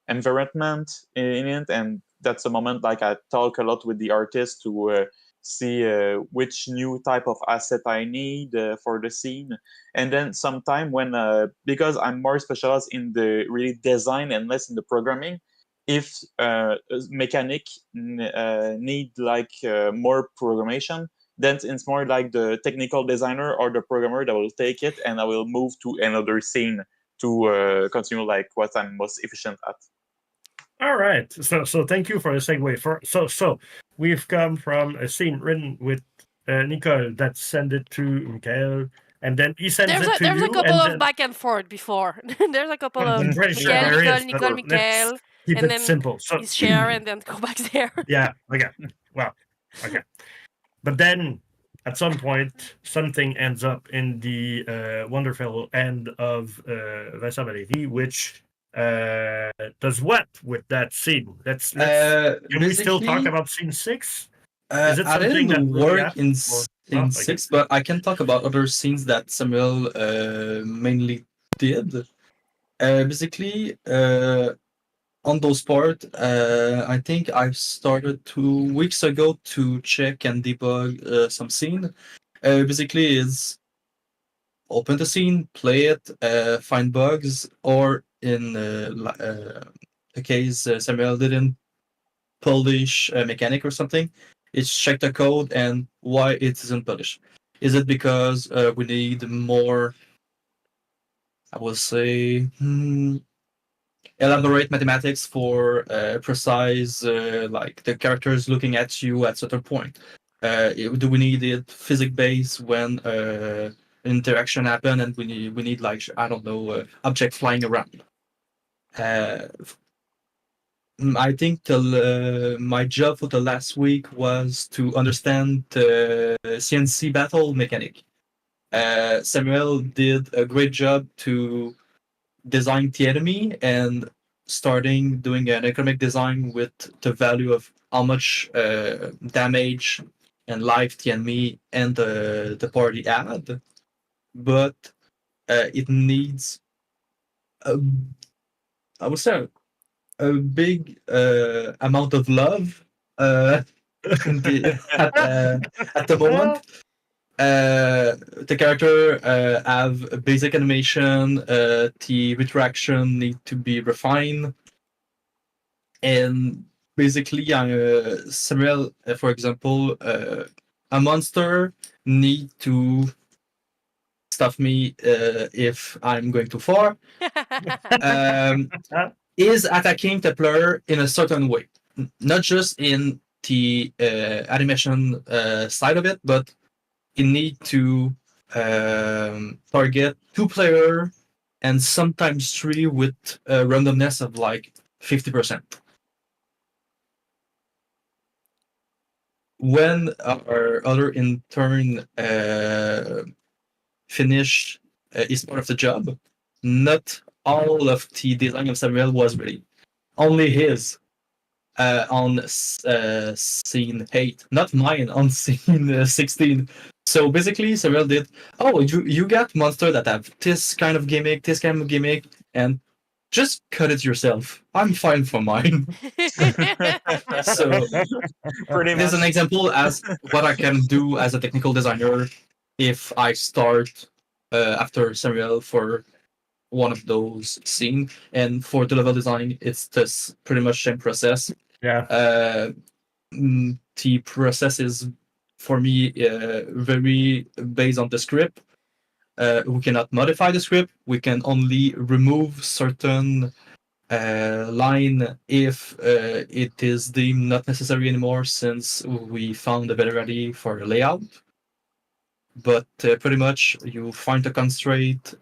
environment in it, and that's a moment like I talk a lot with the artist to see which new type of asset I need for the scene. And then sometime when because I'm more specialized in the really design and less in the programming, if mechanic need like more programmation, then it's more like the technical designer or the programmer that will take it, and I will move to another scene to continue like what I'm most efficient at. All right. So thank you for the segue. So we've come from a scene written with Nicole that sent it to Michael, and then he sends it to There's you. a couple and of then, back and forth before. There's a couple of I'm pretty sure Michael, there Nicole, is. Nicole, Let's Michael, keep and it then simple. So is share and then go back there. yeah. Okay. Well. Okay. But then at some point, something ends up in the wonderful end of Vincent Valéry, which does what with that scene? Let's can we still talk Basically, about scene 6? Is it I something didn't that really work in happened, or- okay. 6, but I can talk about other scenes that Samuel mainly did. Basically, on those part, I think I started 2 weeks ago to check and debug some scene. Basically, is open the scene, play it, find bugs, or in the case Samuel didn't publish a mechanic or something, it's check the code and why it isn't published. Is it because we need more, I will say, elaborate mathematics for precise, like the characters looking at you at certain point? Do we need it physics based when interaction happen and we need like, I don't know, object flying around? I think my job for the last week was to understand the CNC battle mechanic. Samuel did a great job to design the enemy and starting doing an economic design with the value of how much damage and life the enemy and the party had. But it needs, I would say, a big amount of love at the moment. The character have a basic animation, the retraction need to be refined, and basically Samuel, for example, a monster need to stuff me if I'm going too far. Is attacking the player in a certain way, not just in the animation side of it, but it need to target 2 player and sometimes 3 with a randomness of like 50%. When our other intern finish his part of the job, not all of the design of Samuel was ready. Only his on scene 8, not mine on scene 16. So basically, Samuel did, oh, you got monster that have this kind of gimmick, and just cut it yourself. I'm fine for mine. So Pretty there's an much. example as what I can do as a technical designer if I start after Samuel for one of those scenes. And for the level design, it's this pretty much same process. Yeah. The process is for me very based on the script. We cannot modify the script. We can only remove certain line if it is deemed not necessary anymore since we found a better ready for the layout. But pretty much you find a constraint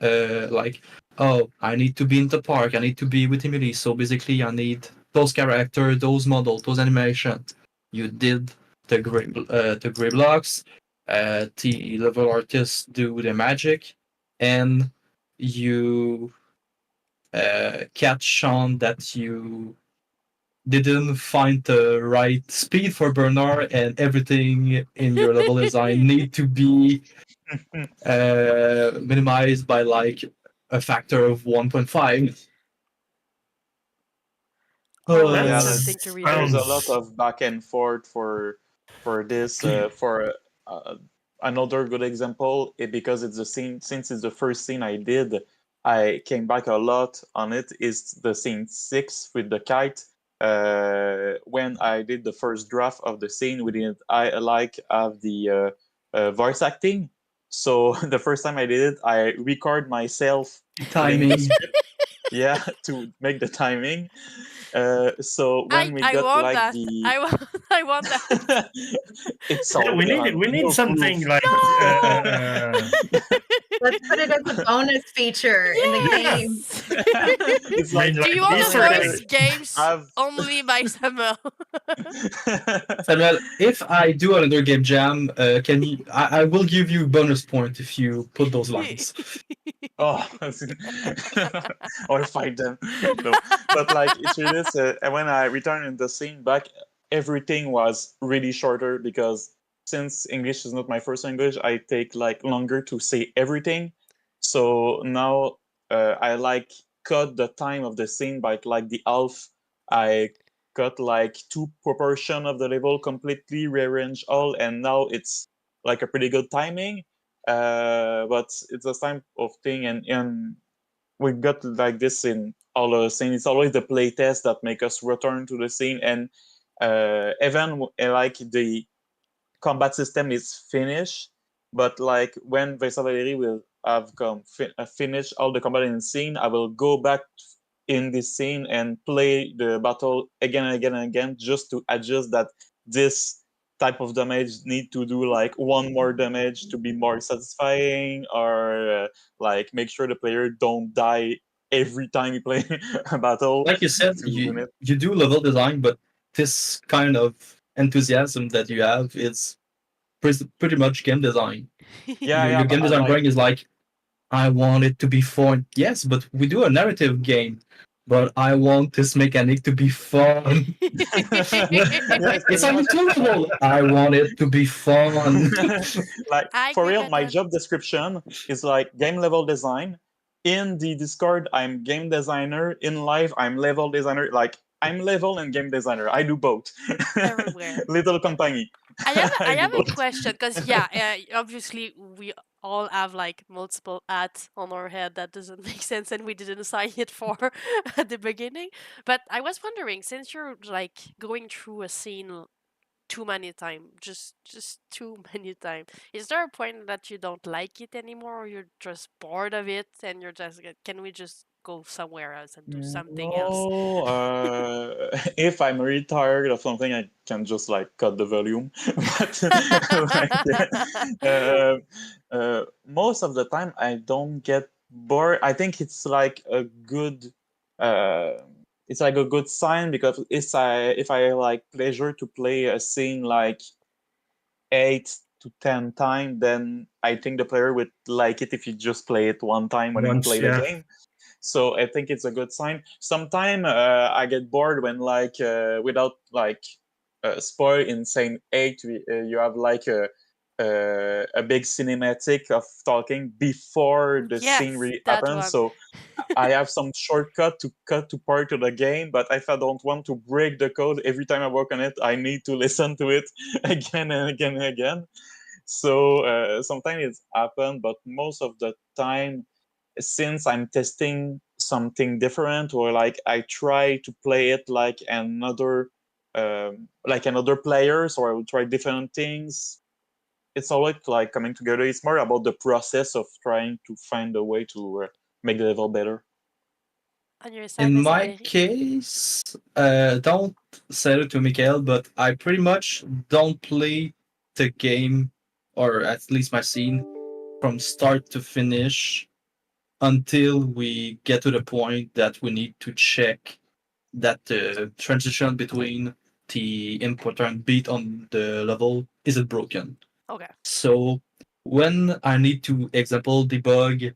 like, oh, I need to be in the park, I need to be with Emily, so basically I need those characters, those models, those animations. You did the gray blocks, the level artists do the magic, and you catch on that you didn't find the right speed for Bernard, and everything in your level design need to be minimized by like a factor of 1.5. Oh, That Yeah, that's that, something to there's a research. lot sounds of back and forth for this. For another good example, because it's the scene. Since it's the first scene I did, I came back a lot on it. Is the scene 6 with the kite. When I did the first draft of the scene, we didn't I like have the voice acting. So the first time I did it, I record myself reading the Timing. script. Yeah, to make the timing. So when we I got want like that. the I want that. it's yeah, all done, we need no something proof. like Let's put it as a bonus feature in the game. Yes. It's I mean, like Do you like want to Easter voice egg. games I've only by Samuel? Samuel, if I do another game jam, can you? I will give you bonus point if you put those lines. oh or fight them. No, but like it's really and when I returned in the scene back, everything was really shorter because since English is not my first language, I take like longer to say everything. So now I like cut the time of the scene by like the half. I cut like 2 proportion of the level completely, rearrange all, and now it's like a pretty good timing. But it's a type of thing, and we got like this in all the scene. It's always the playtest that make us return to the scene, and even like the combat system is finished, but like when Vincent Valéry will have finished all the combat in the scene, I will go back in this scene and play the battle again and again and again just to adjust that this type of damage need to do like 1 more damage to be more satisfying, or like make sure the player don't die every time you play a battle Like you said, to win it. you do level design, but this kind of enthusiasm that you have is pretty much game design. Yeah, yeah, Your but game I design like brain is like, I want it to be fun. Yes, but we do a narrative game. But I want this mechanic to be fun. yes, It's pretty much. unbelievable. I want it to be fun. Like I for agree real, with my that. job description is like game level design. In the Discord, I'm game designer. In live, I'm level designer. Like I'm level and game designer. I do both. Everywhere. Little company. I do have a both. question because yeah, obviously we all have like multiple hats on our head that doesn't make sense and we didn't sign it for at the beginning. But I was wondering, since you're like going through a scene too many times, just too many times, is there a point that you don't like it anymore, or you're just bored of it and you're just like, can we just go somewhere else and do something else? No, if I'm really tired of something, I can just like cut the volume. But most of the time, I don't get bored. I think it's like a good, uh, it's like a good sign because if I like pleasure to play a scene like 8 to 10 times, then I think the player would like it if you just play it one time when we Once, play the yeah. game. So I think it's a good sign. Sometimes I get bored when like without like spoil in Saint 8, you have like a big cinematic of talking before the scene Yes, really that happens. one. So I have some shortcut to cut to part of the game, but if I don't want to break the code every time I work on it, I need to listen to it again and again and again. So sometimes it's happened, but most of the time, since I'm testing something different, or like I try to play it like another player, so I will try different things. It's always like coming together. It's more about the process of trying to find a way to make the level better. On your side, In Miss my Valérie? case, don't say it to Mikael, but I pretty much don't play the game, or at least my scene, from start to finish until we get to the point that we need to check that the transition between the input and beat on the level isn't broken. Okay. So when I need to, example, debug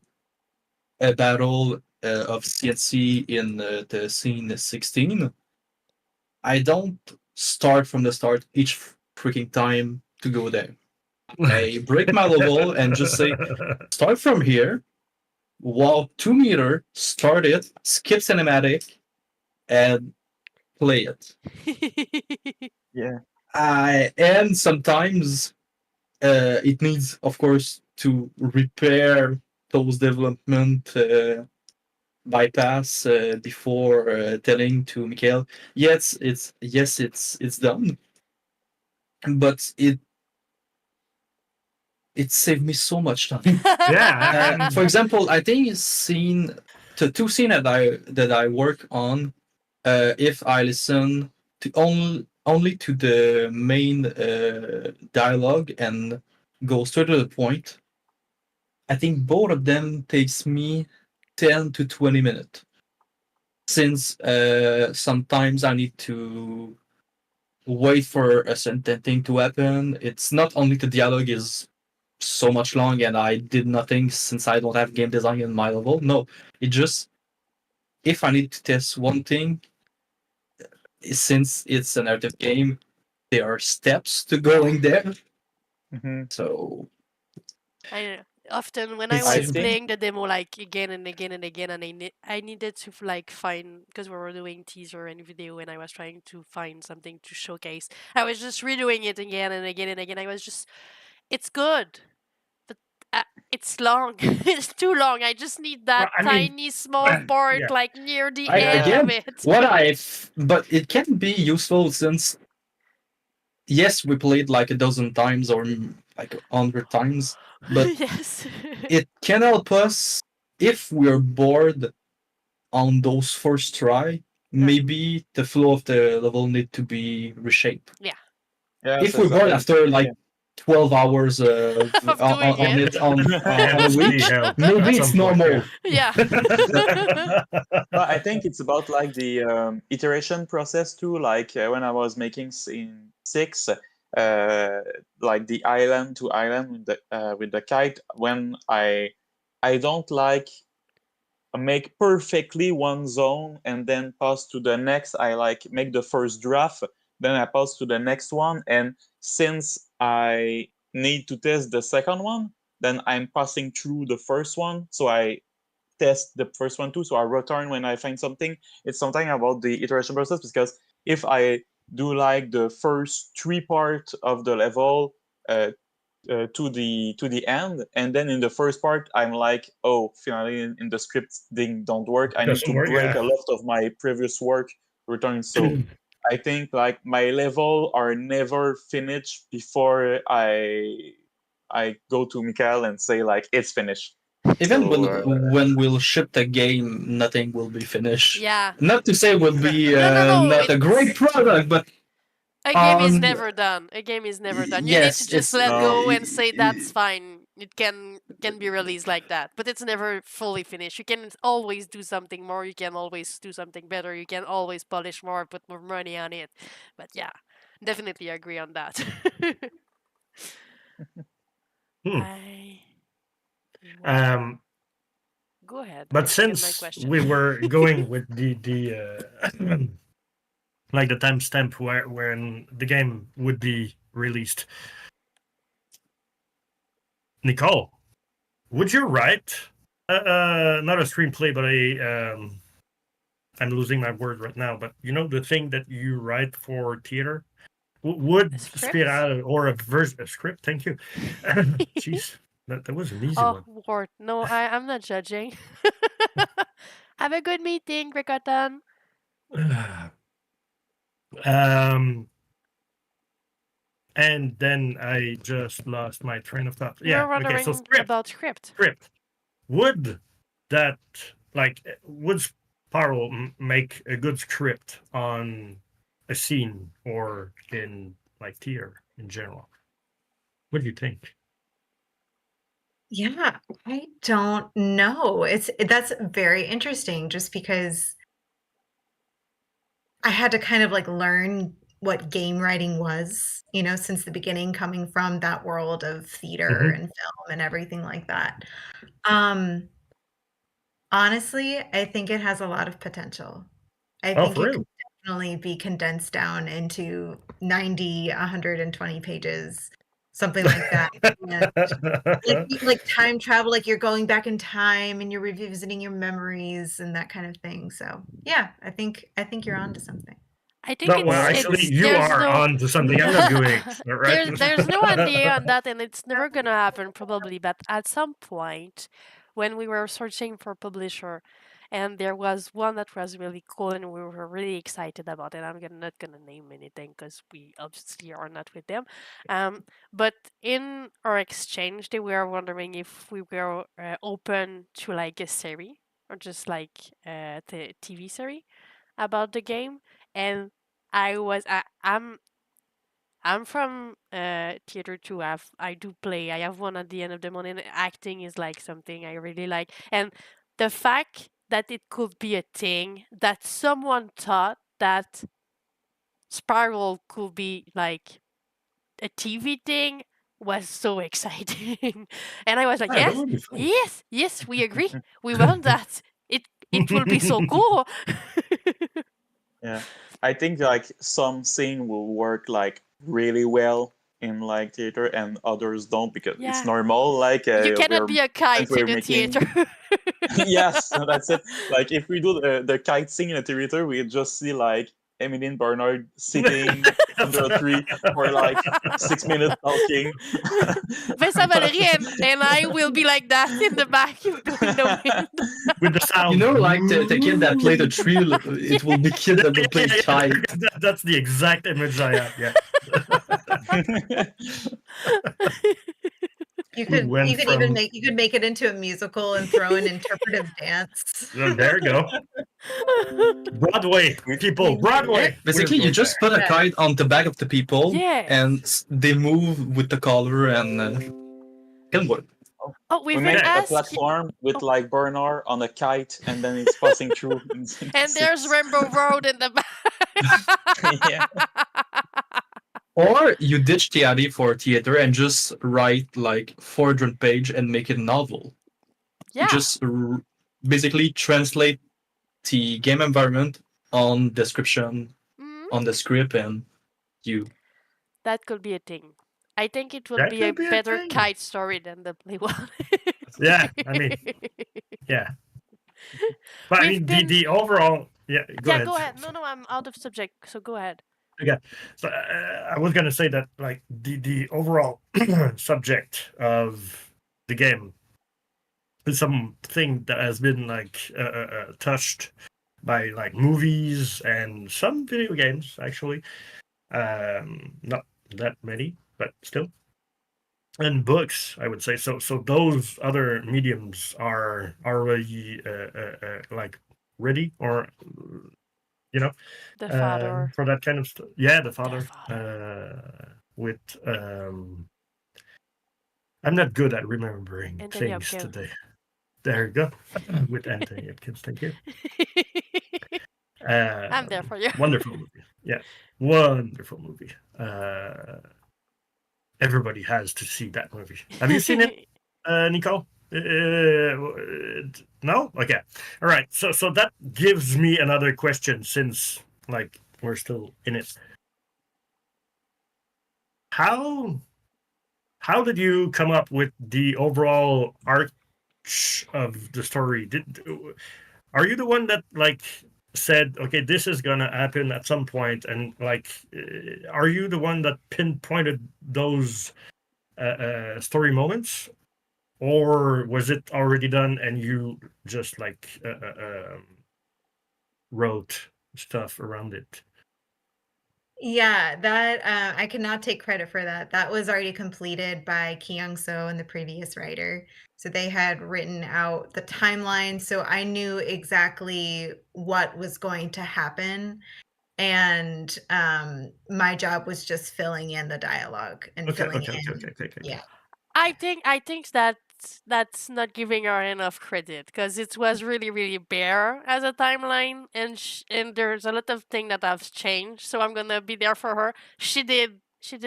a battle of CNC in the scene 16, I don't start from the start each freaking time to go there. I break my level and just say, start from here, walk 2 meters, start it, skip cinematic, and play it. Yeah. And sometimes it needs, of course, to repair those development bypass before telling to Mikhail, it's done, but it saved me so much time. Yeah, For example, I think the two scene that I work on, if I listen to only to the main dialogue and go straight to the point, I think both of them takes me 10 to 20 minutes. Since sometimes I need to wait for a certain thing to happen. It's not only the dialogue is so much long and I did nothing since I don't have game design in my level. No, it just if I need to test one thing, since it's a narrative game, there are steps to going there. Hmm. So I often when I It's- I was think playing the demo like again and again and again, and I needed to like find, because we were doing teaser and video, and I was trying to find something to showcase. I was just redoing it again and again and again. I was just, it's good, but it's long. It's too long. I just need that I mean, tiny small part yeah. like near the I end Yeah. of again, it. but it can be useful since yes, we played like a dozen times or like 100 times, but Yes. it can help us if we're bored on those first try. Maybe the flow of the level need to be reshaped. Yeah. Yeah, If c'est we're ça. bored after like Yeah. 12 hours Of doing on it. it on a MSP week, help maybe at it's some point, normal. Yeah. But I think it's about like the iteration process too. Like when I was making scene 6, like the island to island with the kite. When I don't like make perfectly one zone and then pass to the next. I like make the first draft, then I pass to the next one. And since I need to test the second one, then I'm passing through the first one. So I test the first one too. So I return when I find something. It's something about the iteration process, because if I do like the first 3 part of the level to the end, and then in the first part I'm like, oh, finally in the script thing don't work. I need Doesn't to work, break yeah. a lot of my previous work return. So I think like my level are never finished before I go to Mikhail and say like it's finished. Even So, when we'll ship the game, nothing will be finished. Yeah. Not to say it will be No, not a great product, but A game is on never done. A game is never done. You need to yes, just it's let No. go and say that's fine. It can be released like that, but it's never fully finished. You can always do something more. You can always do something better. You can always polish more, put more money on it. But yeah, definitely agree on that. Hmm. I Um, go ahead. I but forget my since question. we were going with the like the timestamp when the game would be released, Nicole, would you write not a screenplay, but I'm losing my word right now, but you know the thing that you write for theater? Would A script? Spirale or a script? Thank you. Jeez, that was an easy Oh, word. No, I'm not judging. Have a good meeting, Rickerton. one. And then I just lost my train of thought. You Yeah. were Okay. So wondering script. about script. Script. Would that would Sparrow make a good script on a scene or in like theater in general? What do you think? Yeah, I don't know. That's very interesting just because I had to kind of like learn what game writing was, since the beginning, coming from that world of theater Mhm. and film and everything like that. Honestly, I think it has a lot of potential. I Oh, think for it real? could definitely be condensed down into 90, 120 pages, something like that. And like time travel, like you're going back in time and you're revisiting your memories and that kind of thing. So yeah, I think you're onto something. I think No, well, actually, you there's are no on to something. I'm not doing it, right? there's no idea on that, and it's never gonna happen probably. But at some point, when we were searching for publisher, and there was one that was really cool, and we were really excited about it. Not gonna name anything because we obviously are not with them. But in our exchange, they were wondering if we were open to like a series or just like the TV series about the game, and I'm from theater too. I do play. I have one at the end of the morning. Acting is like something I really like, and the fact that it could be a thing that someone thought that Spiral could be like a TV thing was so exciting, and I was like, Yeah, that would be fun. yes, we agree. We want that. It will be so cool. Yeah, I think like some scene will work like really well in like theater, and others don't because it's Yeah. normal. Like You cannot be a kite we're in a making. theater. Yes, that's it. Like if we do the kite scene in a theater, we just see like Emily and Bernard sitting under a tree for like 6 minutes talking. Vincent Valerie and I will be like that in the back in the wind. With the sound. Like the kid that played the tree, it will be kid that will play kite. That's the exact image I have. Yeah. You could even make it into a musical and throw an interpretive dance. There you go. Broadway, people, Broadway. Basically, you just put a kite on the back of the people, and they move with the color and can work. Oh, we made a platform with like Bernard on a kite, and then it's passing through. And there's Rainbow Road in the back. Yeah. Or you ditch the idea for theater and just write like 400 page and make it a novel. Yeah. Just basically translate the game environment on description, on the script, and you. That could be a thing. I think it will be a better kite story than the play one. Yeah, I mean, yeah. But I mean, the overall, yeah. Go ahead. No, I'm out of subject, so go ahead. Okay, so I was gonna say that like the overall subject of the game is something that has been like touched by like movies and some video games actually, not that many, but still, and books, I would say. So those other mediums are already like ready, or the father for that kind of stuff. Yeah, the father. With I'm not good at remembering Anthony things Hopkins. today. There you go. With Anthony Hopkins, thank you. I'm there for you. Wonderful movie. Yeah, wonderful movie. Everybody has to see that movie. Have you seen it, Nicole? No? Okay. All right. So that gives me another question, since like we're still in it. How did you come up with the overall arch of the story? Are you the one that like said, okay, this is gonna happen at some point, and like are you the one that pinpointed those story moments, or was it already done and you just like wrote stuff around it? Yeah, that I cannot take credit for that. That was already completed by Ki Young So and the previous writer. So they had written out the timeline, so I knew exactly what was going to happen, and my job was just filling in the dialogue and filling in. Okay. Yeah. I think that that's not giving her enough credit because it was really bare as a timeline, and there's a lot of things that have changed. So I'm gonna be there for her. She did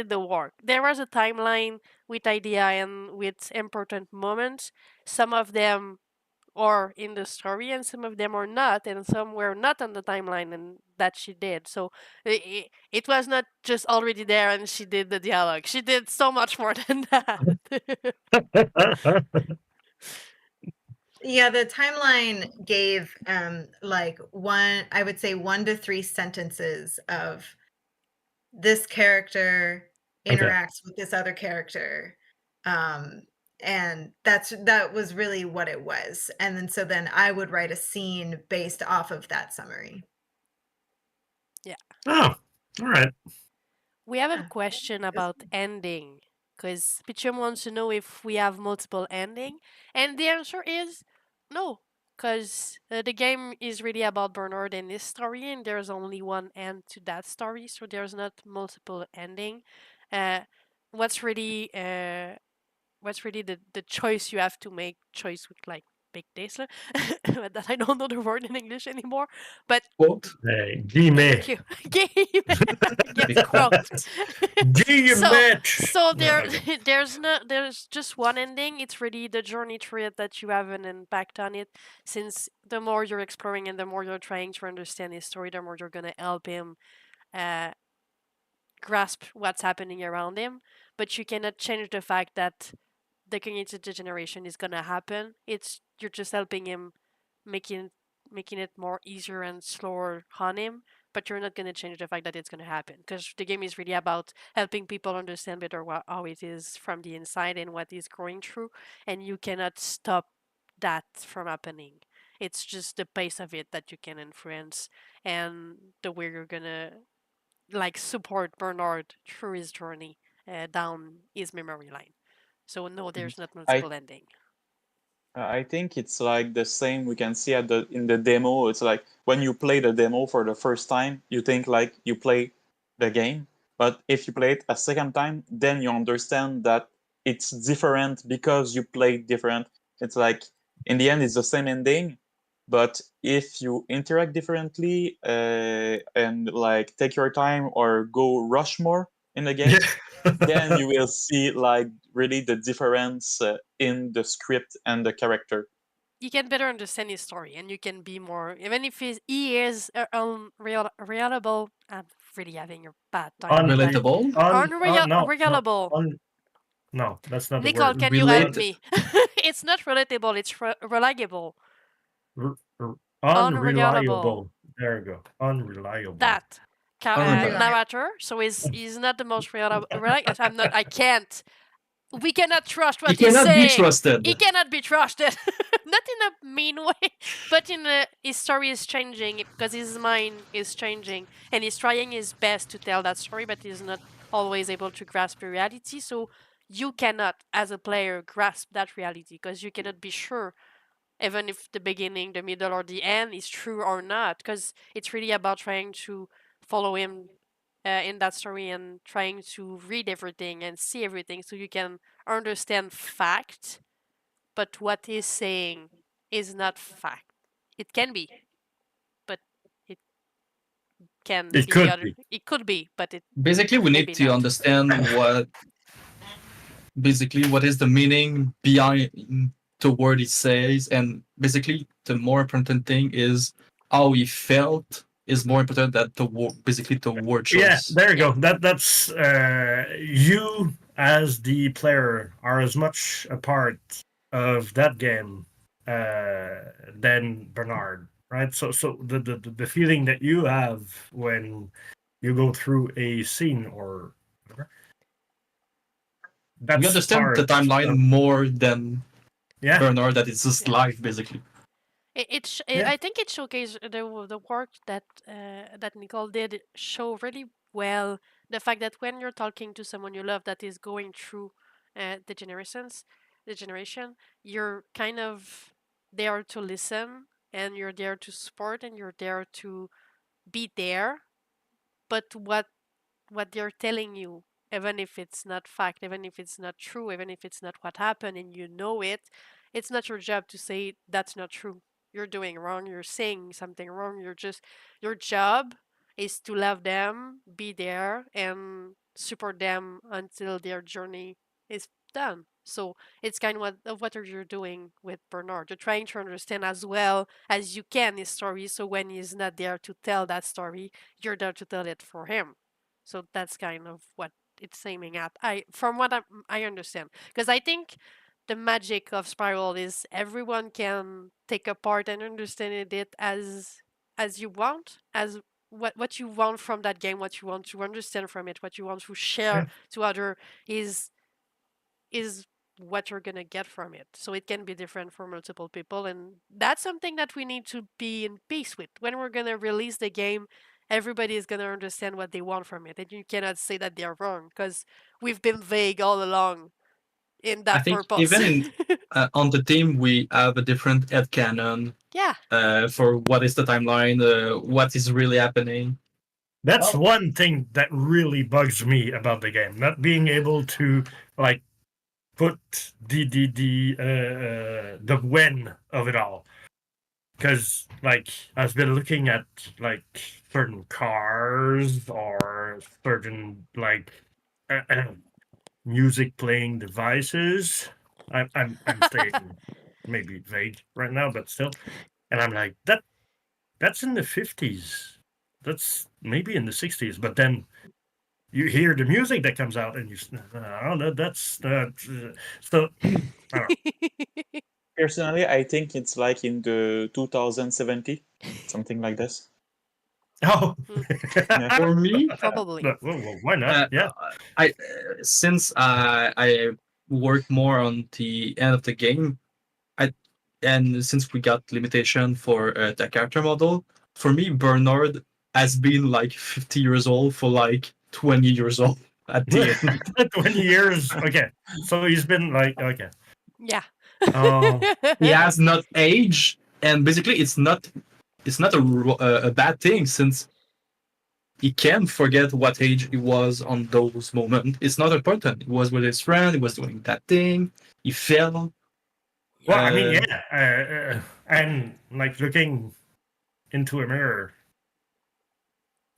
the work. There was a timeline with idea and with important moments. Some of them are in the story and some of them are not, and some were not on the timeline and that she did. So it was not just already there and she did the dialogue. She did so much more than that. Yeah, the timeline gave like I would say 1 to 3 sentences of this character interacts with this other character. And that was really what it was. And then I would write a scene based off of that summary. Oh, all right. We have a Yeah. question about ending because Pichum wants to know if we have multiple ending, and the answer is no, because the game is really about Bernard and his story, and there's only one end to that story, so there's not multiple ending. What's really the choice you have to make, choice with like big Daisler, that I don't know the word in English anymore, but Quote. thank you. Game. Big Yes, quote. quote. So No, there's just one ending. It's really the journey through it that you have an impact on it. Since the more you're exploring and the more you're trying to understand his story, the more you're gonna help him grasp what's happening around him. But you cannot change the fact that the cognitive degeneration is gonna happen. You're just helping him, making it more easier and slower on him, but you're not going to change the fact that it's going to happen because the game is really about helping people understand better how it is from the inside and what he's going through, and you cannot stop that from happening. It's just the pace of it that you can influence and the way you're going to like support Bernard through his journey down his memory line. So no, there's not multiple ending. I think it's like the same we can see in the demo. It's like when you play the demo for the first time, you think like you play the game. But if you play it a second time, then you understand that it's different because you played different. It's like in the end, it's the same ending, but if you interact differently and like take your time or go rush more in the game, then you will see like really the difference in the script and the character. You can better understand his story, and you can be more, even if he is unreliable. I'm really having a bad time. Unrelatable? Unreliable. No, that's not the Nicole, word. can you help me? It's not relatable. It's reliable. Unreliable. There you go. Unreliable. That Unreliable. narrator. So he's not the most reliable. I'm not. I can't. We cannot trust what He he's cannot saying. be trusted. He cannot be trusted. Not in a mean way, but his story is changing because his mind is changing, and he's trying his best to tell that story, but he's not always able to grasp the reality. So you cannot, as a player, grasp that reality because you cannot be sure, even if the beginning, the middle, or the end is true or not, because it's really about trying to follow him in that story and trying to read everything and see everything so you can understand fact, but what he's saying is not fact. It can be, but it can It be could the other. be. It could be, but it Basically, we maybe need to not. understand what is the meaning behind the word he says, and basically the more important thing is how he felt is more important than the word choice. Yeah, there you go. That's you as the player are as much a part of that game than Bernard, right? So the feeling that you have when you go through a scene or whatever, We understand the timeline more than Bernard. That it's his life, basically. I think it showcased the work that that Nicole did show really well the fact that when you're talking to someone you love that is going through degeneration, you're kind of there to listen and you're there to support and you're there to be there, but what they're telling you even if it's not fact, even if it's not true, even if it's not what happened and you know it, it's not your job to say that's not true. You're doing wrong, you're saying something wrong, your job is to love them, be there, and support them until their journey is done. So it's kind of what you're doing with Bernard. You're trying to understand as well as you can his story. So when he's not there to tell that story, you're there to tell it for him. So that's kind of what it's aiming at. From what I understand, because I think the magic of Spiral is everyone can take a part and understand it as you want, as what you want from that game, what you want to understand from it, what you want to share Yeah. to other is what you're gonna get from it. So it can be different for multiple people, and that's something that we need to be in peace with. When we're gonna release the game, everybody is gonna understand what they want from it, and you cannot say that they're wrong because we've been vague all along in I that think purpose. even in on the team we have a different headcanon Yeah. for what is the timeline, what is really happening. That's one thing that really bugs me about the game, not being able to like put the when of it all. Because like I've been looking at like certain cars or certain like music playing devices. I'm staying maybe vague right now, but still, and I'm like that's in the 50s. That's maybe in the 60s, but then you hear the music that comes out, and you that's so. I don't know. Personally, I think it's like in the 2070, something like this. Oh, Yeah. For me, Probably. well, why not? Yeah. I since I work more on the end of the game, and since we got limitation for the character model, for me Bernard has been like 50 years old for like 20 years old at the end. 20 years. Okay. So he's been like, okay. Yeah. Oh, He has not aged, and basically it's not a bad thing since he can forget what age he was on those moments. It's not important. He was with his friend. He was doing that thing. He fell. well, I mean, yeah. And like looking into a mirror.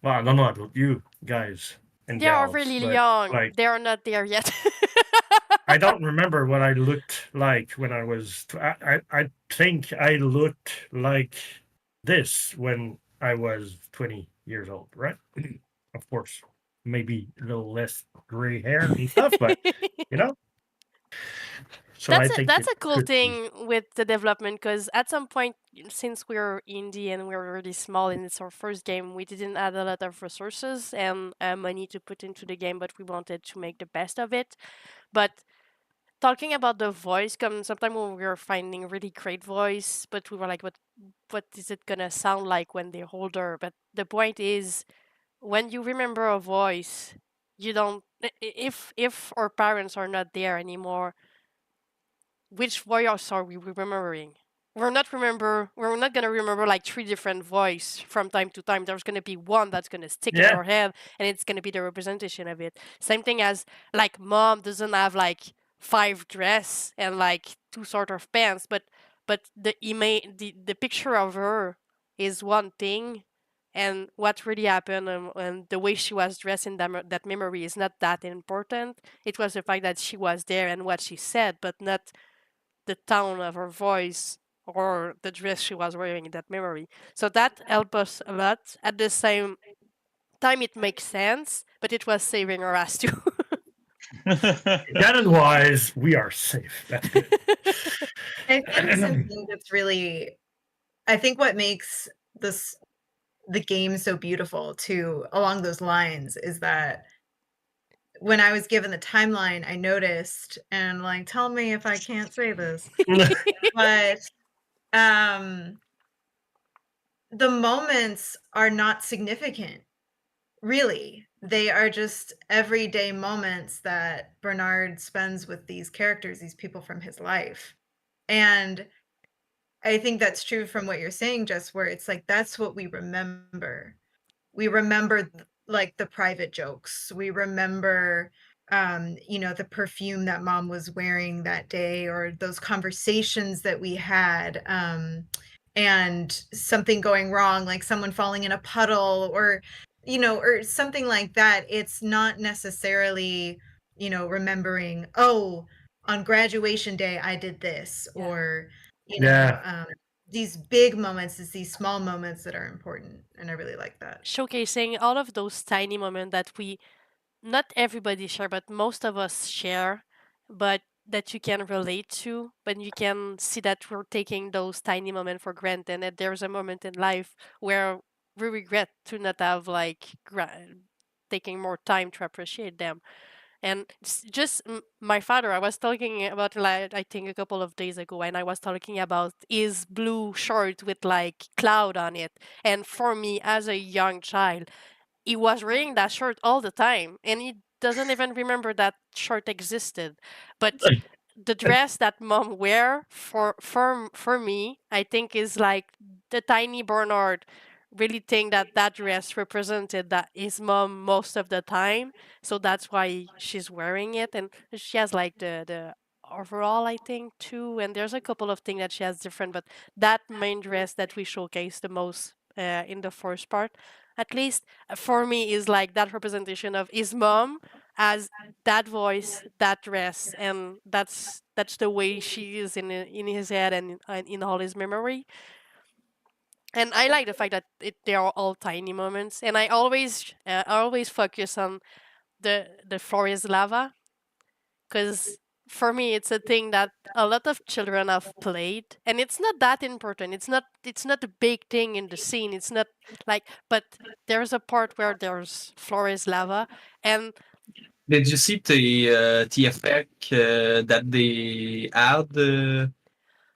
Well, I don't know about you guys and They are gals, really but young. like They are not there yet. I don't remember what I looked like when I was. I think I looked like this when I was 20 years old, right? Of course, maybe a little less gray hair and stuff, but you know. So I think That's it a cool could be. thing with the development because at some point, since we're indie and we're really small and it's our first game, we didn't have a lot of resources and money to put into the game, but we wanted to make the best of it. But talking about the voice, sometimes when we were finding really great voice, but we were like, what is it gonna sound like when they're older? But the point is, when you remember a voice, you don't. If our parents are not there anymore, which voice are we remembering? We're not gonna remember like 3 different voice from time to time. There's gonna be one that's gonna stick in Yeah. our head, and it's gonna be the representation of it. Same thing as like mom doesn't have like 5 dress and like 2 sort of pants, but the image, the picture of her is one thing, and what really happened and the way she was dressed in that memory is not that important. It was the fact that she was there and what she said, but not the tone of her voice or the dress she was wearing in that memory. So that helped us a lot. At the same time, it makes sense, but it was saving our ass too. Canon wise, we are safe. That's good. I think something that's really, I think what makes the game so beautiful too, along those lines, is that when I was given the timeline, I noticed, and like, tell me if I can't say this, but the moments are not significant, really. They are just everyday moments that Bernard spends with these characters, these people from his life. And I think that's true from what you're saying, Jess, where it's like that's what we remember. We remember like the private jokes. We remember the perfume that mom was wearing that day, or those conversations that we had, and something going wrong, like someone falling in a puddle, or or something like that. It's not necessarily, remembering, oh, on graduation day I did this, Yeah. or Yeah. these big moments. It's these small moments that are important, and I really like that. Showcasing all of those tiny moments that not everybody share, but most of us share, but that you can relate to, but you can see that we're taking those tiny moments for granted, and that there's a moment in life where we regret to not have taking more time to appreciate them. And just my father, I was talking about, like, I think a couple of days ago, and I was talking about his blue shirt with like cloud on it. And for me, as a young child, he was wearing that shirt all the time, and he doesn't even remember that shirt existed. But the dress that mom wear for me, I think, is like the tiny Bernard really think that that dress represented that his mom most of the time, so that's why she's wearing it. And she has like the overall, I think, too, and there's a couple of things that she has different, but that main dress that we showcase the most in the first part, at least for me, is like that representation of his mom as that voice, that dress, and that's the way she is in his head and in all his memory. And I like the fact that they are all tiny moments, and I always focus on the floor is lava, because for me it's a thing that a lot of children have played, and it's not that important. It's not a big thing in the scene. It's not like, but there's a part where there's floor is lava, and Did you see the effect that they add?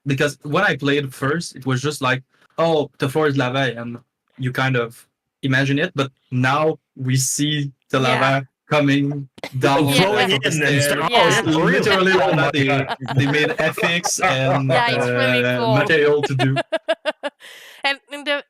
Because when I played first, it was just like, oh, the floor is lava, and you kind of imagine it. But now we see the Yeah. lava coming down Yeah. Flowing from the in and stairs. stuff. Yeah. It's for real. literally Oh like my that. God. They made ethics and Yeah, it's really cool. material to do. And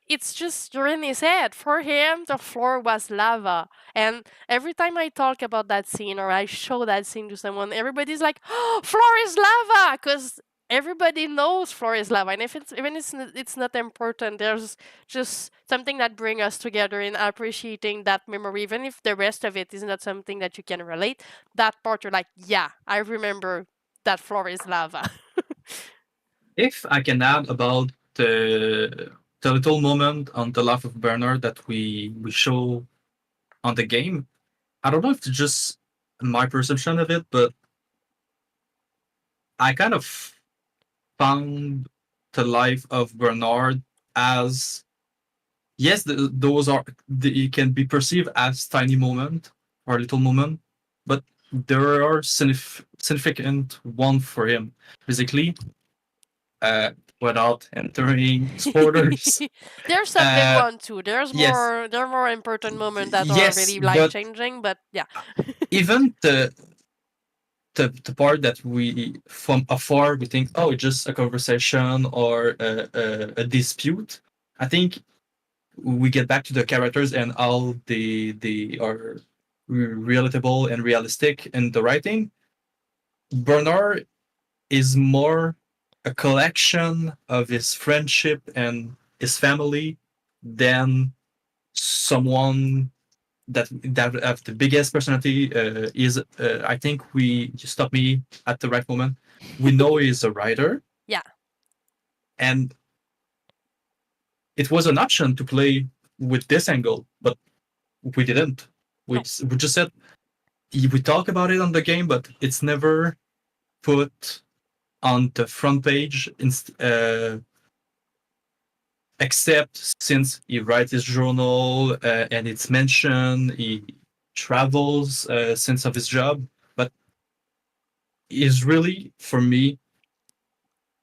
it's just in his head. For him, the floor was lava. And every time I talk about that scene, or I show that scene to someone, everybody's like, "Oh, floor is lava!" Because everybody knows floor is lava. And if it's not important, there's just something that brings us together in appreciating that memory, even if the rest of it is not something that you can relate. That part, you're like, yeah, I remember that floor is lava. If I can add about the little moment on the life of Bernard that we show on the game, I don't know if it's just my perception of it, but I kind of found the life of Bernard as, yes, those are they can be perceived as tiny moment or little moment, but there are significant one for him. Basically, without entering spoilers. There's some big one too. There's yes. there are more important moments that Yes, are really but- life changing, but yeah. Even the part that we from afar we think, oh, it's just a conversation or a dispute. I think we get back to the characters and how they are relatable and realistic in the writing. Bernard is more a collection of his friendship and his family than someone that have the biggest personality. Is I think you stop me at the right moment. We know he's a writer. Yeah. And it was an option to play with this angle, but we didn't. We just said we talk about it on the game, but it's never put on the front page. Except since he writes his journal and it's mentioned, he travels since of his job, but is really, for me,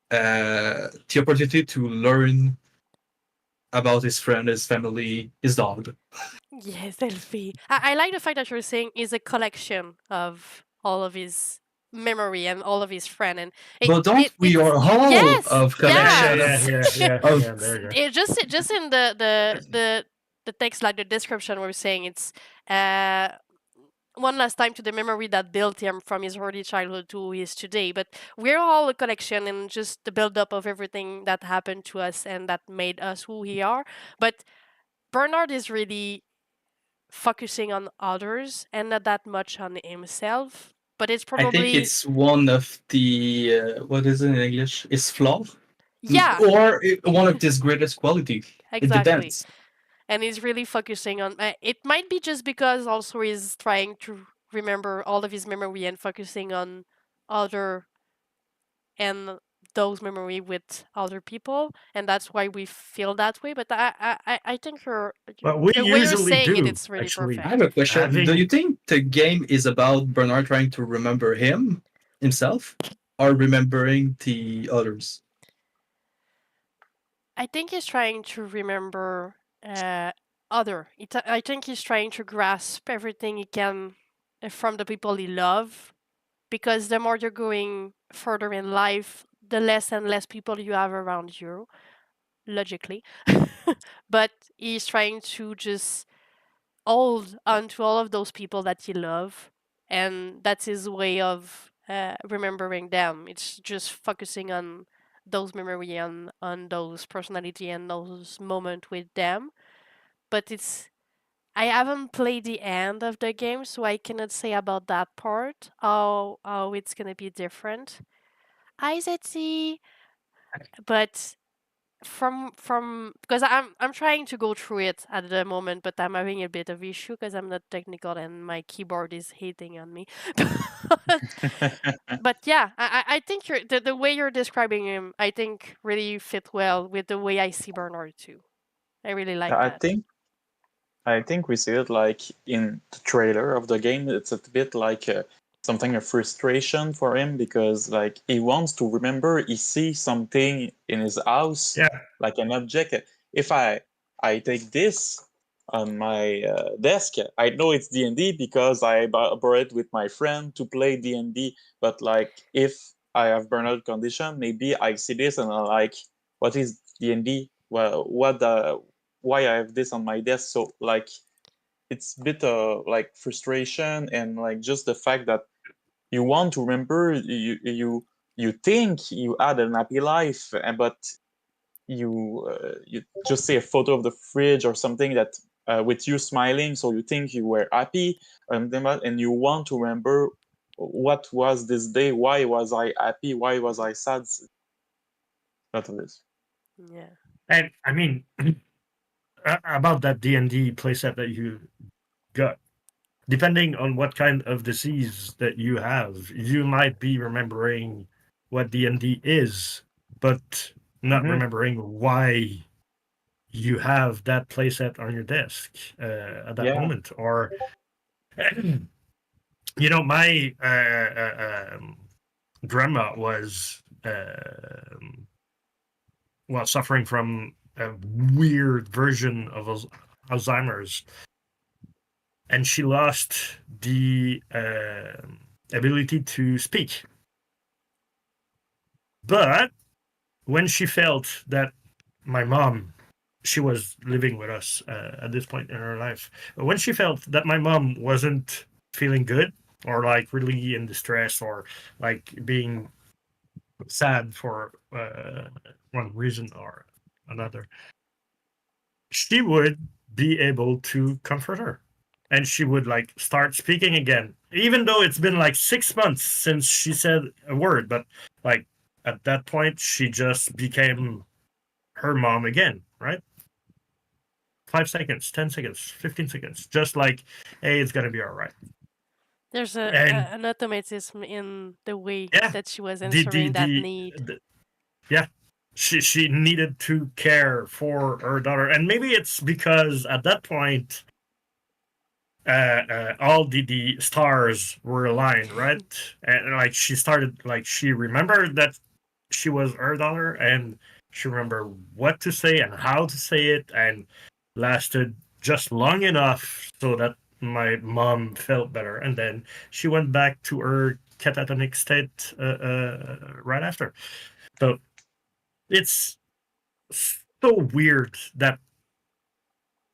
the opportunity to learn about his friend, his family, his dog. Yes, Elfie. I like the fact that you're saying is a collection of all of his memory and all of his friend, and But don't we are all yes, of yeah. collection Yeah, of there you go. It just in the text, like the description, we're saying it's one last time to the memory that built him from his early childhood to who he is today. But we're all a collection and just the buildup of everything that happened to us and that made us who we are. But Bernard is really focusing on others and not that much on himself. But it's I think probably it's one of the what is it in English? Is flaw, yeah, or one of his greatest quality. It exactly. depends. And he's really focusing on it. Might be just because also he's trying to remember all of his memory and focusing on other and those memory with other people, and that's why we feel that way. But I think But we the way you're usually saying it, do, it's really actually. I have perfect. a question. Do Having you think the game is about Bernard trying to remember himself, or remembering the others? I think he's trying to remember I think he's trying to grasp everything he can from the people he love, because the more you're going further in life, the less and less people you have around you, logically. But he's trying to just hold on to all of those people that he love, and that's his way of remembering them. It's just focusing on those memory, on those personality and those moment with them. But I haven't played the end of the game, so I cannot say about that part how it's gonna be different. Hi Zetzi. But from because I'm trying to go through it at the moment, but I'm having a bit of issue because I'm not technical and my keyboard is hating on me. But yeah, I think the way you're describing him, I think really fit well with the way I see Bernard too. I really like I that. think we see it like in the trailer of the game. It's a bit like something of frustration for him because like he wants to remember. He sees something in his house, yeah, like an object. If I take this on my desk, I know it's D&D because I borrowed it with my friend to play D&D. But like if I have burnout condition, maybe I see this and I'm like, what is D&D? Well, why I have this on my desk? So like it's a bit like frustration and like just the fact that you want to remember, you think you had an happy life, but you just see a photo of the fridge or something that with you smiling, so you think you were happy, and you want to remember what was this day, why was I happy, why was I sad. Not of this. Yeah. and I mean about that D&D playset that you got. Depending on what kind of disease that you have, you might be remembering what D&D is, but not remembering why you have that playset on your desk at that moment. Or, my grandma was suffering from a weird version of Alzheimer's, and she lost the ability to speak. But when she felt that my mom, she was living with us at this point in her life, but when she felt that my mom wasn't feeling good, or like really in distress, or like being sad for one reason or another, she would be able to comfort her. And she would like start speaking again, even though it's been like 6 months since she said a word. But like at that point, she just became her mom again, right? 5 seconds, 10 seconds, 15 seconds, just like, hey, it's gonna be all right. There's And an automatism in the way yeah, that she was the answering that need. yeah, she needed to care for her daughter, and maybe it's because at that point all the stars were aligned, right? And like she remembered that she was her daughter, and she remembered what to say and how to say it, and lasted just long enough so that my mom felt better, and then she went back to her catatonic state right after. So it's so weird that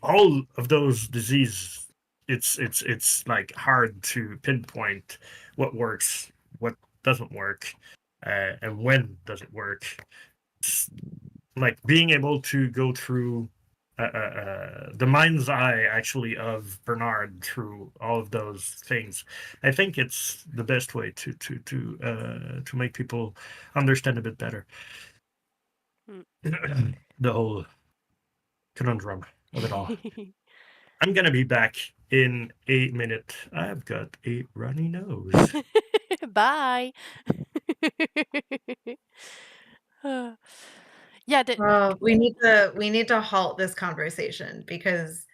all of those diseases it's like hard to pinpoint what works, what doesn't work, and when does it work. It's like being able to go through the mind's eye actually of Bernard through all of those things. I think it's the best way to make people understand a bit better the whole conundrum of it all. I'm gonna be back in a minute. I've got a runny nose. Bye. Yeah, Well, we need to halt this conversation because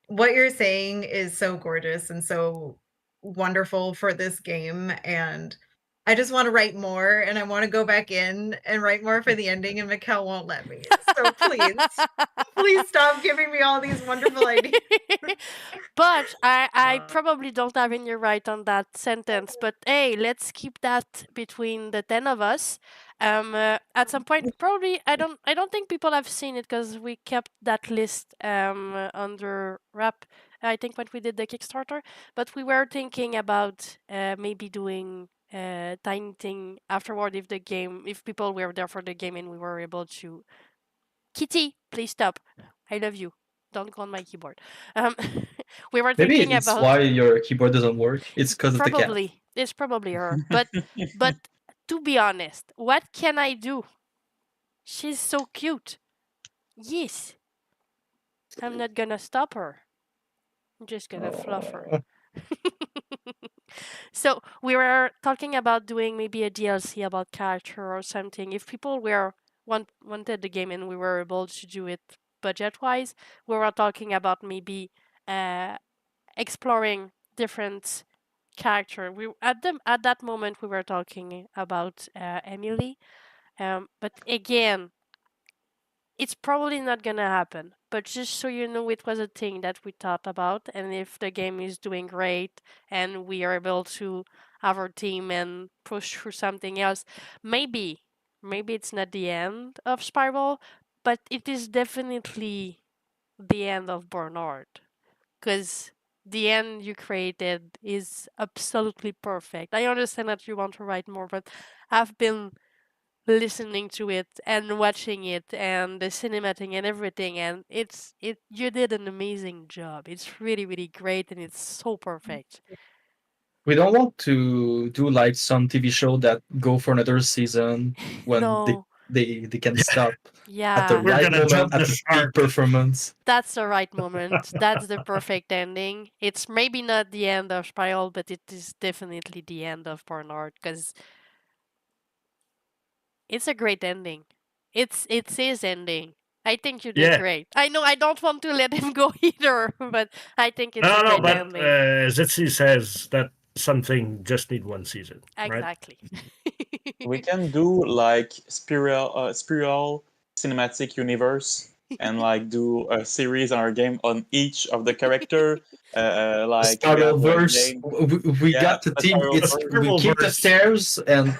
what you're saying is so gorgeous and so wonderful for this game, and I just want to write more, and I want to go back in and write more for the ending, and Mikkel won't let me. So please stop giving me all these wonderful ideas. But I probably don't have any right on that sentence. But hey, let's keep that between the 10 of us. At some point, probably I don't think people have seen it because we kept that list under wrap. I think when we did the Kickstarter, but we were thinking about maybe doing tiny thing afterward if people were there for the game and we were able to. Kitty, please stop. I love you. Don't go on my keyboard. We were Maybe thinking it's about why your keyboard doesn't work. It's because of the cat. probably it's probably her. But to be honest, what can I do? She's so cute. Yes. I'm not gonna stop her. I'm just gonna fluff her. So we were talking about doing maybe a DLC about character or something. If people wanted the game and we were able to do it budget-wise, we were talking about maybe exploring different character. At that moment we were talking about Emily, but again, it's probably not gonna happen. But just so you know, it was a thing that we thought about, and if the game is doing great and we are able to have our team and push through something else, maybe it's not the end of Spiral, but it is definitely the end of Bernard, because the end you created is absolutely perfect. I understand that you want to write more, but I've been listening to it and watching it and the cinematic and everything, and you did an amazing job. It's really, really great, and it's so perfect. We don't want to do like some TV show that go for another season when No. they can stop at Yeah, the We're right gonna moment, jump at the the peak shark. performance. that's the right moment. That's the perfect ending. It's maybe not the end of Spiral, but it is definitely the end of Bernard, because it's a great ending. It's his ending. I think you did Yeah. great. I know I don't want to let him go either, but I think it's a No, great but ending. Zitzi says that something just need one season, right? Exactly. We can do like Spiral cinematic universe and like do a series on our game on each of the character. Like we have a Spiral-verse. game. We Yeah, got the a team. Spiral-verse. We keep the Spiral-verse. stairs and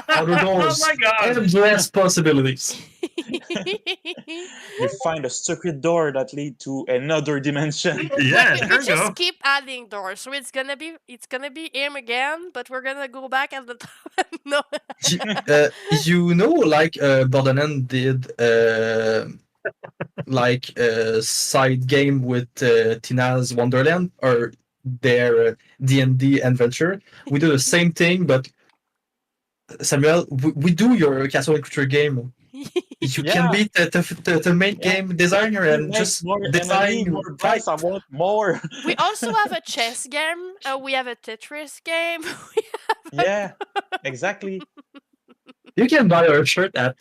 outer Oh doors. my god! Endless possibilities. You find a secret door that lead to another dimension. Yeah, we there you just go. keep adding doors, so it's gonna be him again, but we're gonna go back at the top. No. You know, like Borderland did like a side game with Tina's Wonderland or their D&D adventure. We do the same thing, but Samuel, we do your Castle and Creature game. You Yeah. can be the main game designer and Make just more design enemy, more fight. boss. I want more. We also have a chess game. We have a Tetris game. Yeah, exactly. You can buy our shirt at.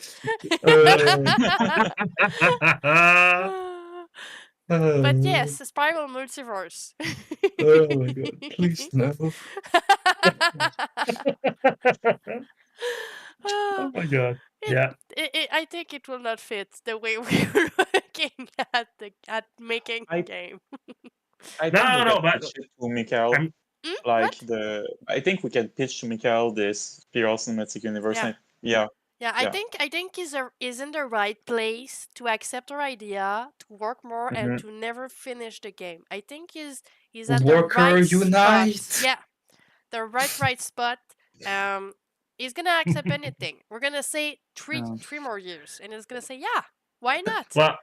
But yes, Spiral Multiverse. Oh my god! Please no. Oh my god! Yeah. I think it will not fit the way we're looking at making I- the game. I No, think we no, can but pitch it to Mikael. I'm- Like What? I think we can pitch to Mikael this Spiral Cinematic Universe. Yeah. And, yeah, Yeah, Yeah. I think he's in the right place to accept our idea, to work more, and Mhm. to never finish the game. I think he's at the Worker right spot. unite. Yeah, the right spot. Um, he's gonna accept anything. We're gonna say Yeah. 3 more years, and he's gonna say, yeah, why not? Well,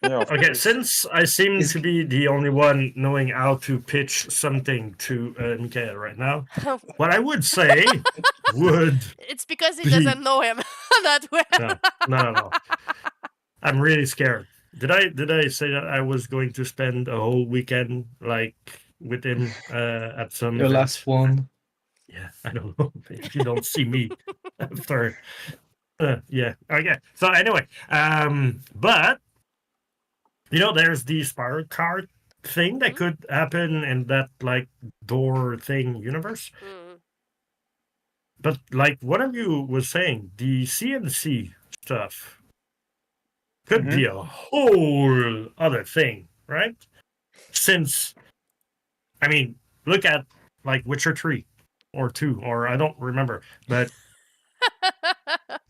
Yeah, of okay, course. since I seem Is- to be the only one knowing how to pitch something to Mikael right now, what I would say would It's because he be doesn't know him that well. no. I'm really scared. Did I say that I was going to spend a whole weekend like with him at some Your event? last one. Yeah, I don't know if you don't see me after. Yeah. Okay. So anyway, but there's the spiral card thing that Mhm. could happen in that like door thing universe. Mm. But like one of you was saying, the CNC stuff could be a whole other thing, right? Since, I mean, look at like Witcher 3 or 2, or I don't remember, but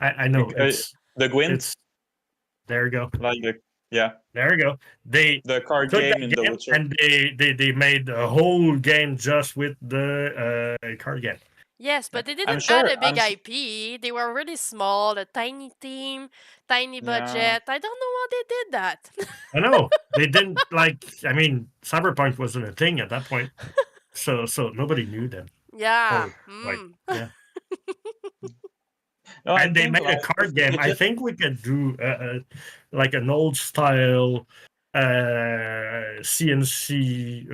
I know it's The Gwent, it's there you go. like yeah, There you go. They the card took game that in The game Witcher. and they made a whole game just with the card game. Yes, but they I'm didn't sure- add a big I'm su- IP. They were really small, a tiny team, tiny Yeah. budget. I don't know how they did that. I know they didn't like. I mean, Cyberpunk wasn't a thing at that point, so nobody knew them. Yeah. like, mm. yeah. No, I And they think, made a like, card game. it I just- think we could do like an old style CNC.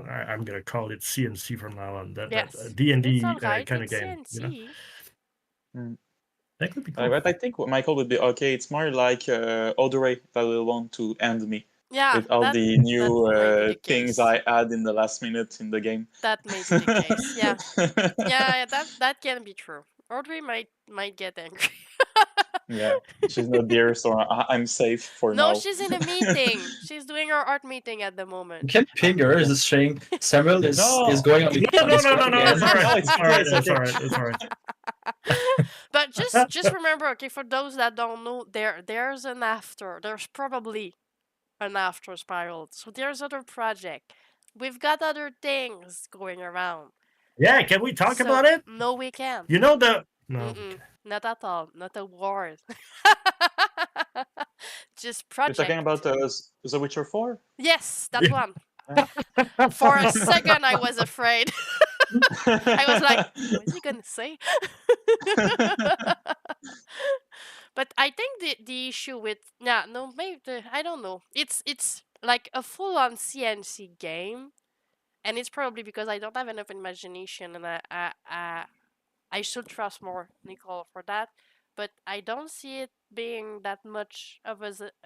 I'm gonna call it CNC from now on. That Yes. D&D It's all right. kind of It's game. CNC. That could be cool. But I think what Michael would be okay. It's more like Odore that will want to end me Yeah. with all that- the new might be the things case. I add in the last minute in the game. That may be the case. Yeah. Yeah, that can be true. Audrey might get angry. Yeah, she's not there, so I'm safe for No, now. she's in a meeting. She's doing her art meeting at the You moment. can ping her. Is saying Samuel is No. going on the No. Discord again. It's all right. No, It's all right. It's all right. It's all right. But just remember, okay, for those that don't know, there's an after. There's probably an after Spiral. So there's other project. We've got other things going around. Yeah. Can we talk So, about it? No, we can't. You know the no. Mm-mm, not at all. Not a word. Just You're project. talking about The Witcher 4? Yes, that Yeah. one. For a second, I was afraid. I was like, what is he gonna say? But I think the issue with I don't know. It's like a full on CNC game, and it's probably because I don't have enough imagination, and I should trust more Nicole for that. But I don't see it being that much of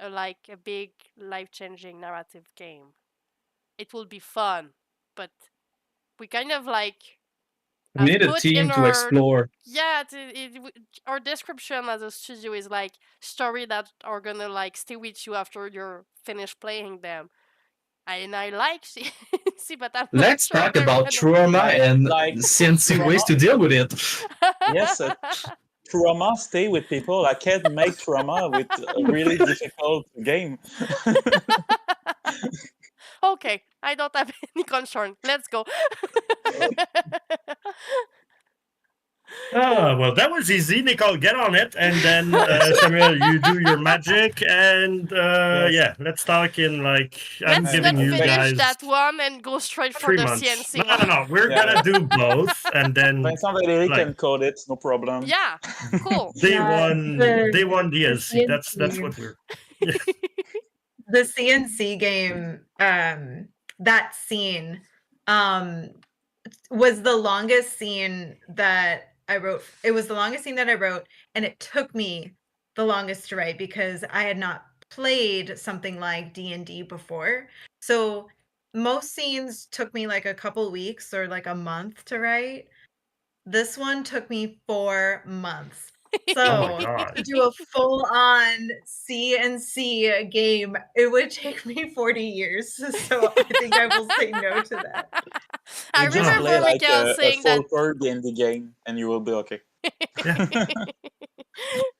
like a big life changing narrative game. It will be fun, but we kind of like We need a put in team to our- explore. yeah, our description as a studio is like story that are gonna like stay with you after you're finished playing them. And I like CNC, but I'm not Let's sure talk they're about gonna- trauma and Like- CNC ways to deal with it. Yes, trauma stay with people. I can't make trauma with a really difficult game. Okay, I don't have any concern. Let's go. Oh, well, that was easy. Nicole, get on it. And then, Samuel, you do your magic. And Yes. yeah, let's talk in like, I'm Let's giving not you finish guys that one and go straight for 3 the months. CNC No. one. We're Yeah. going to do both. And then Vincent Valéry Like- can code it, no problem. Yeah, cool. day Yeah, one DLC. That's CNC. what we're. The CNC game, that scene, was the longest scene that I wrote. It was the longest scene that I wrote, and it took me the longest to write because I had not played something like D&D before. So most scenes took me like a couple weeks or like a month to write. This one took me 4 months. So Oh my God. to do a full-on CNC game, it would take me 40 years. So I think I will say no to that. I You just remember play like Mikael a saying full that. core D&D game, and you will be okay.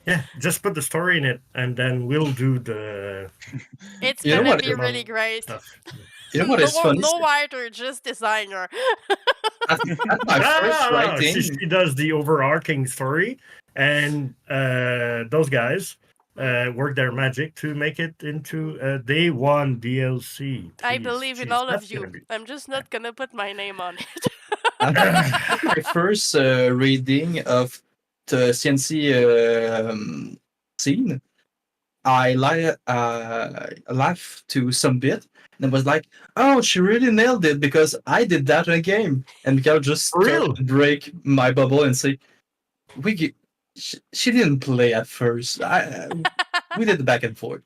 Yeah, just put the story in it, and then we'll do the It's You know gonna what? be really great. stuff. You know what is funny? No writer, just designer. At my first She writing, does the overarching story, and those guys work their magic to make it into a day one DLC. I Jeez, believe in jeez, all that's of you. gonna be- I'm just not gonna put my name on it. at my first reading of the CNC scene, I laughed to some bit and was like, "Oh, she really nailed it because I did that in a game." And Mikael just For real? started to break my bubble and say, she didn't play at first. We did the back and forth."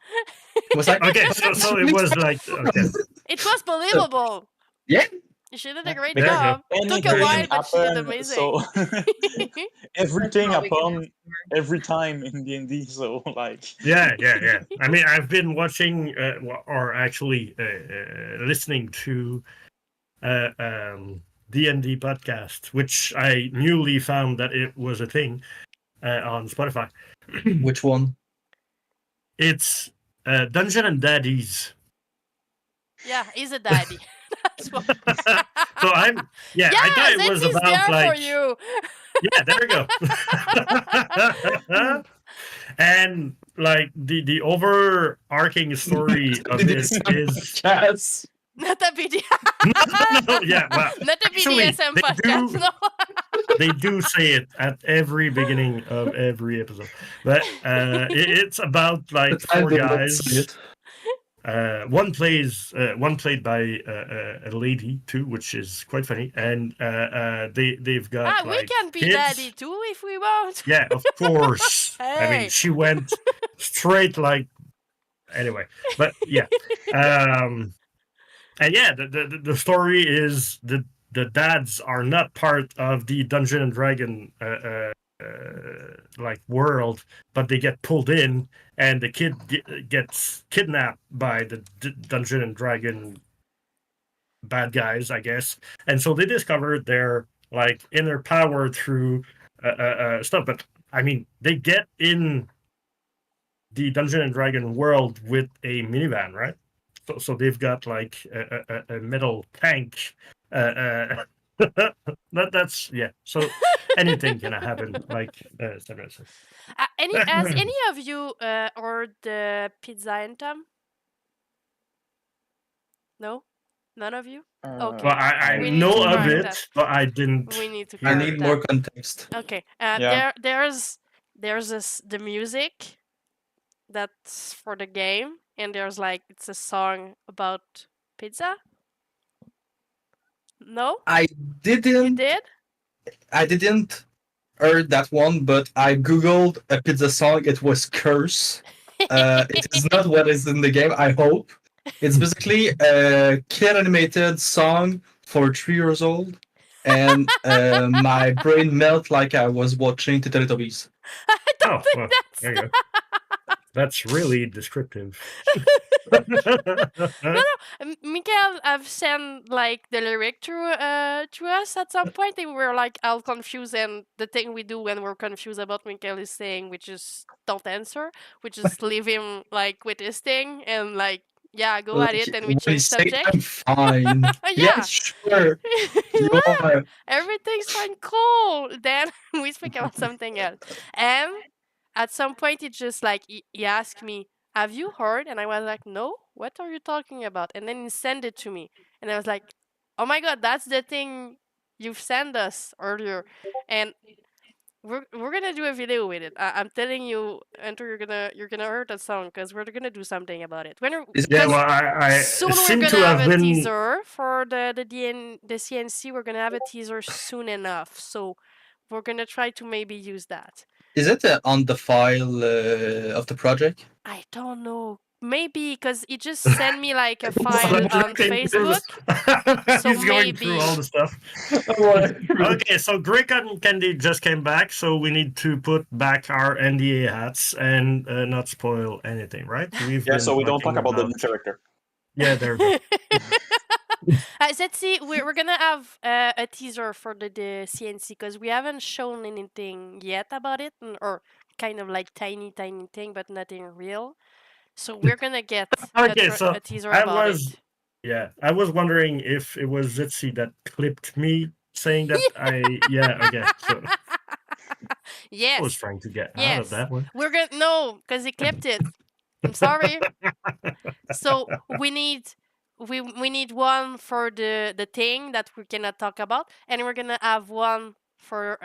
It was like, Okay, so it was like okay. It was believable. Yeah. She did a great There you go. job. It took a Anything while, but she did happened, amazing. so everything all we can happened ask for. every time in D&D. So like, Yeah. I mean, I've been watching or actually listening to D&D podcast, which I newly found that it was a thing on Spotify. Which one? It's Dungeon and Daddies. Yeah, he's a daddy. That's what. So I thought it was Zetsy's about there like for you. yeah, there we go. And like the overarching story of it is Yes. Not a BD. no, yeah, well, Not a actually, BDSM they podcast. do- No. they do say it at every beginning of every episode, but it's about like But I four don't guys. see it. One played by a lady too, which is quite funny, and they've got We like can be kids. daddy too if we want. Yeah, of course. I Hey. mean, she went straight like anyway, but yeah. And yeah, the story is the dads are not part of the Dungeon and Dragon like world, but they get pulled in, and the kid gets kidnapped by the Dungeon and Dragon bad guys, I guess, and so they discover their like inner power through stuff. But I mean, they get in the Dungeon and Dragon world with a minivan, right? So they've got like a metal tank. That's yeah. So anything can happen. Like Has any of you ordered the pizza Anthem? No, none of you. Okay. well, I We need know to of correct it, that. but I didn't. We need to. I correct need that. more context. Okay. Yeah. There's the music that's for the game, and there's like it's a song about pizza. No, I you didn't did. heard that one, but I googled a pizza song. It was Curse. It is not what is in the game, I hope. It's basically a kid animated song for 3 years old, and my brain melted like I was watching the Teletubbies. I don't Oh, think well, that's. there you go. That's really descriptive. Mikael have sent like the lyric to us at some point, and we were like all confused. And the thing we do when we're confused about Mikael is saying, we just don't answer. We just leave him like with his thing, and like yeah, go at it, and we When you change say subject. I'm fine. Yeah. Yes, sure. You Yeah, are. everything's fine, cool. Then we speak about something else, and at some point he just like he asked me, have you heard? And I was like, no, what are you talking about? And then he sent it to me, and I was like, oh my god, that's the thing you've sent us earlier. And we're gonna do a video with it. I'm telling you, Andrew, you're gonna hear that song because we're gonna do something about it. Is Yeah, it- well, I Soon we're seem gonna to have have a been. teaser for the CNC. We're gonna have a teaser soon enough, so we're gonna try to maybe use that. Is it on the file of the project? I don't know. Maybe because he just sent me like a file on Facebook. So He's going through maybe. all the stuff. Okay, so Greg and Candy just came back, so we need to put back our NDA hats and not spoil anything, right? Yeah, so we don't talk talking about the new character. Yeah, there we go. Zetsi, we're gonna have a teaser for the CNC because we haven't shown anything yet about it, or kind of like tiny thing, but nothing real. So we're gonna get Okay, so a teaser I about was it. yeah, I was wondering if it was Zitzi that clipped me saying that okay. So I was Yes, trying to get out of yes. that one. We're gonna no, because he clipped it. I'm sorry. So we need one for the thing that we cannot talk about, and we're gonna have one for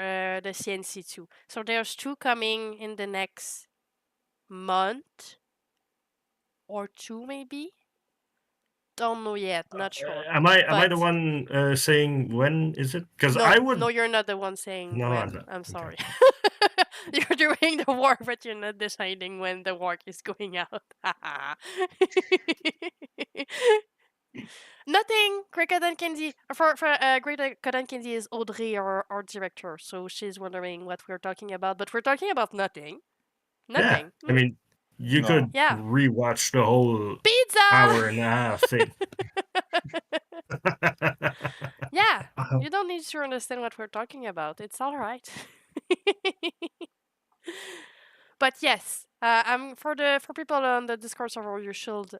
the CNC too. So there's 2 coming in the next month or 2 maybe. Don't know yet, not sure. Am I the But one saying when is it? Because no, I would. no, you're not the one saying No, I'm when. not. I'm Okay. sorry. You're doing the work, but you're not deciding when the work is going out. Nothing. Great Cotton Candy for Great Cotton Candy is Audrey, our director. So she's wondering what we're talking about, but we're talking about nothing. Yeah, Nothing. I mean, you No. could Yeah. rewatch the whole Pizza. hour and a half thing. Yeah, you don't need to understand what we're talking about. It's all right. But yes, for people on the Discord server, you should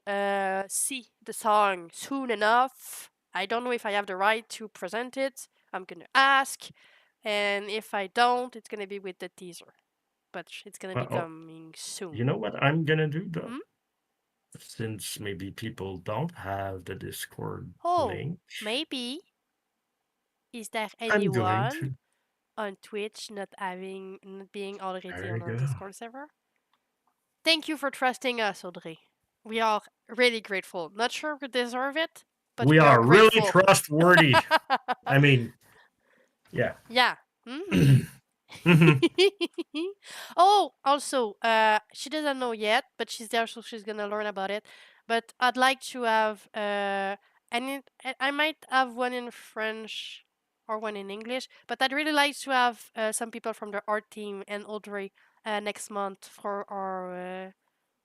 see the song soon enough. I don't know if I have the right to present it. I'm gonna ask, and if I don't, it's gonna be with the teaser. But it's gonna be coming soon. You know what I'm gonna do though? Hmm? Since maybe people don't have the Discord Oh, link. maybe. Is there I'm going anyone to. on Twitch not being already There on you our go. Discord server? Thank you for trusting us, Audrey. We are really grateful. Not sure we deserve it, but We are really grateful. trustworthy. I mean, yeah. Yeah. Oh, also, she doesn't know yet, but she's there, so she's gonna learn about it. But I'd like to have I might have one in French or one in English, but I'd really like to have some people from the art team and Audrey next month for our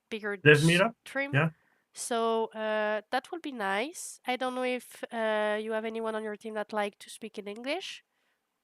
bigger Dev meetup? stream. Yeah. So that would be nice. I don't know if you have anyone on your team that like to speak in English,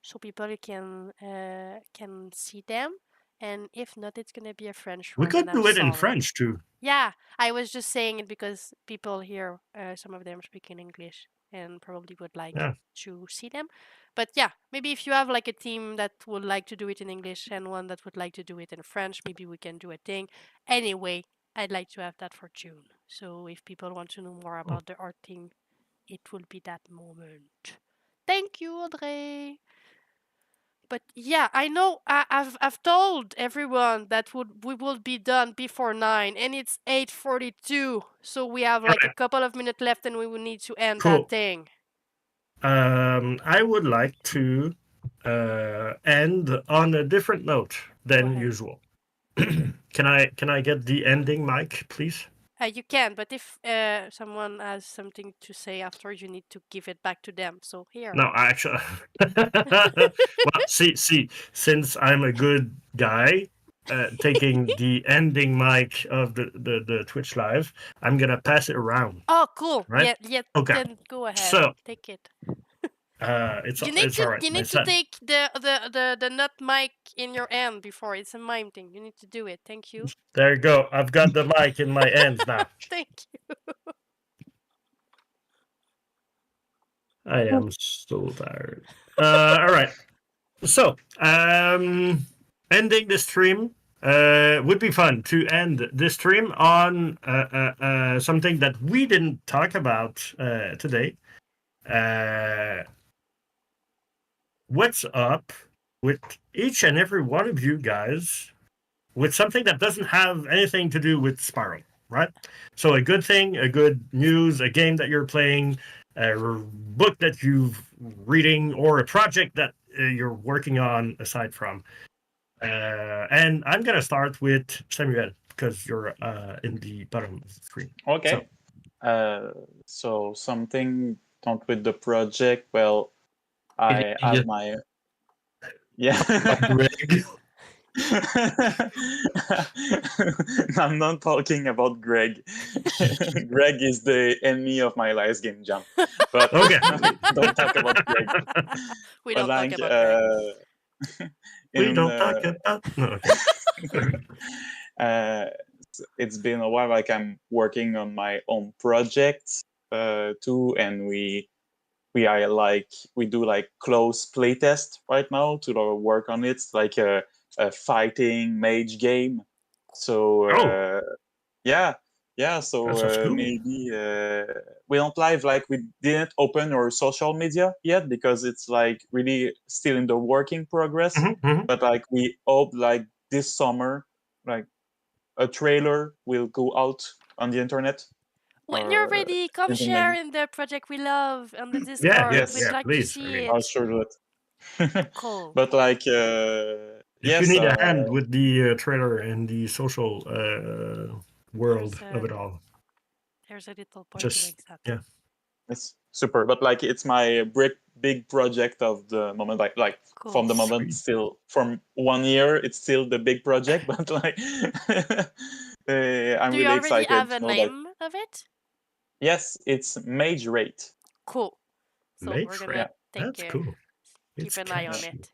so people can see them. And if not, it's gonna be a French We one. could And I'm do it in sorry. French too. Yeah, I was just saying it because people here, some of them speak in English and probably would like to see them. But yeah, maybe if you have like a team that would like to do it in English and one that would like to do it in French, maybe we can do a thing. Anyway, I'd like to have that for June. So if people want to know more about the art team, it will be that moment. Thank you, Audrey. But yeah, I know I've told everyone that we will be done before 9, and it's 8:42, so we have like a couple of minutes left, and we will need to end that thing. I would like to end on a different note than usual. Can I get the ending mic, please? You can, but if someone has something to say after, you need to give it back to them. So here. No, actually, well, see, since I'm a good guy, taking the ending mic of the Twitch live, I'm gonna pass it around. Oh, cool! Right? Yeah. Okay. Then go ahead. So take it. It's all right. You need to take the nut mic in your hand before. It's a mime thing. You need to do it. Thank you. There you go. I've got the mic in my hands now. Thank you. I am so tired. All right. So, ending the stream would be fun to end this stream on something that we didn't talk about today. What's up with each and every one of you guys with something that doesn't have anything to do with Spiral, right? So a good thing, a good news, a game that you're playing, a book that you're reading, or a project that you're working on aside from. And I'm going to start with Samuel, because you're in the bottom of the screen. Okay. So something not with the project. Well, I have my... Yeah. Greg. I'm not talking about Greg. Greg is the enemy of my last game jam. But okay. don't talk about Greg. We don't talk about Greg. We don't talk about. No, okay. It's been a while. Like I'm working on my own projects too, and we do like close playtest right now to work on it. It's like a fighting mage game. So yeah. So That sounds cool. maybe we don't live, like we didn't open our social media yet because it's like really still in the working progress. Mhm. But like we hope like this summer, like a trailer will go out on the internet. When you're or ready, come something share like- in the project we love on the Yeah, Discord. Yes. We'd like to please. see I'll it. sure do it. Cool. But like If you yes, need a hand with the trailer and the social world There's of a- it all, There's a little point just doing that. yeah. it's super. But like it's my big project of the moment. Like Cool. from the moment, Sweet. still from 1 year, it's still the big project. But like I'm Do really you already excited. have a like, name of it? yes, it's Mage Rate. Cool. So Mage we're Rate. gonna That's cool. keep It's an eye on catchy. it.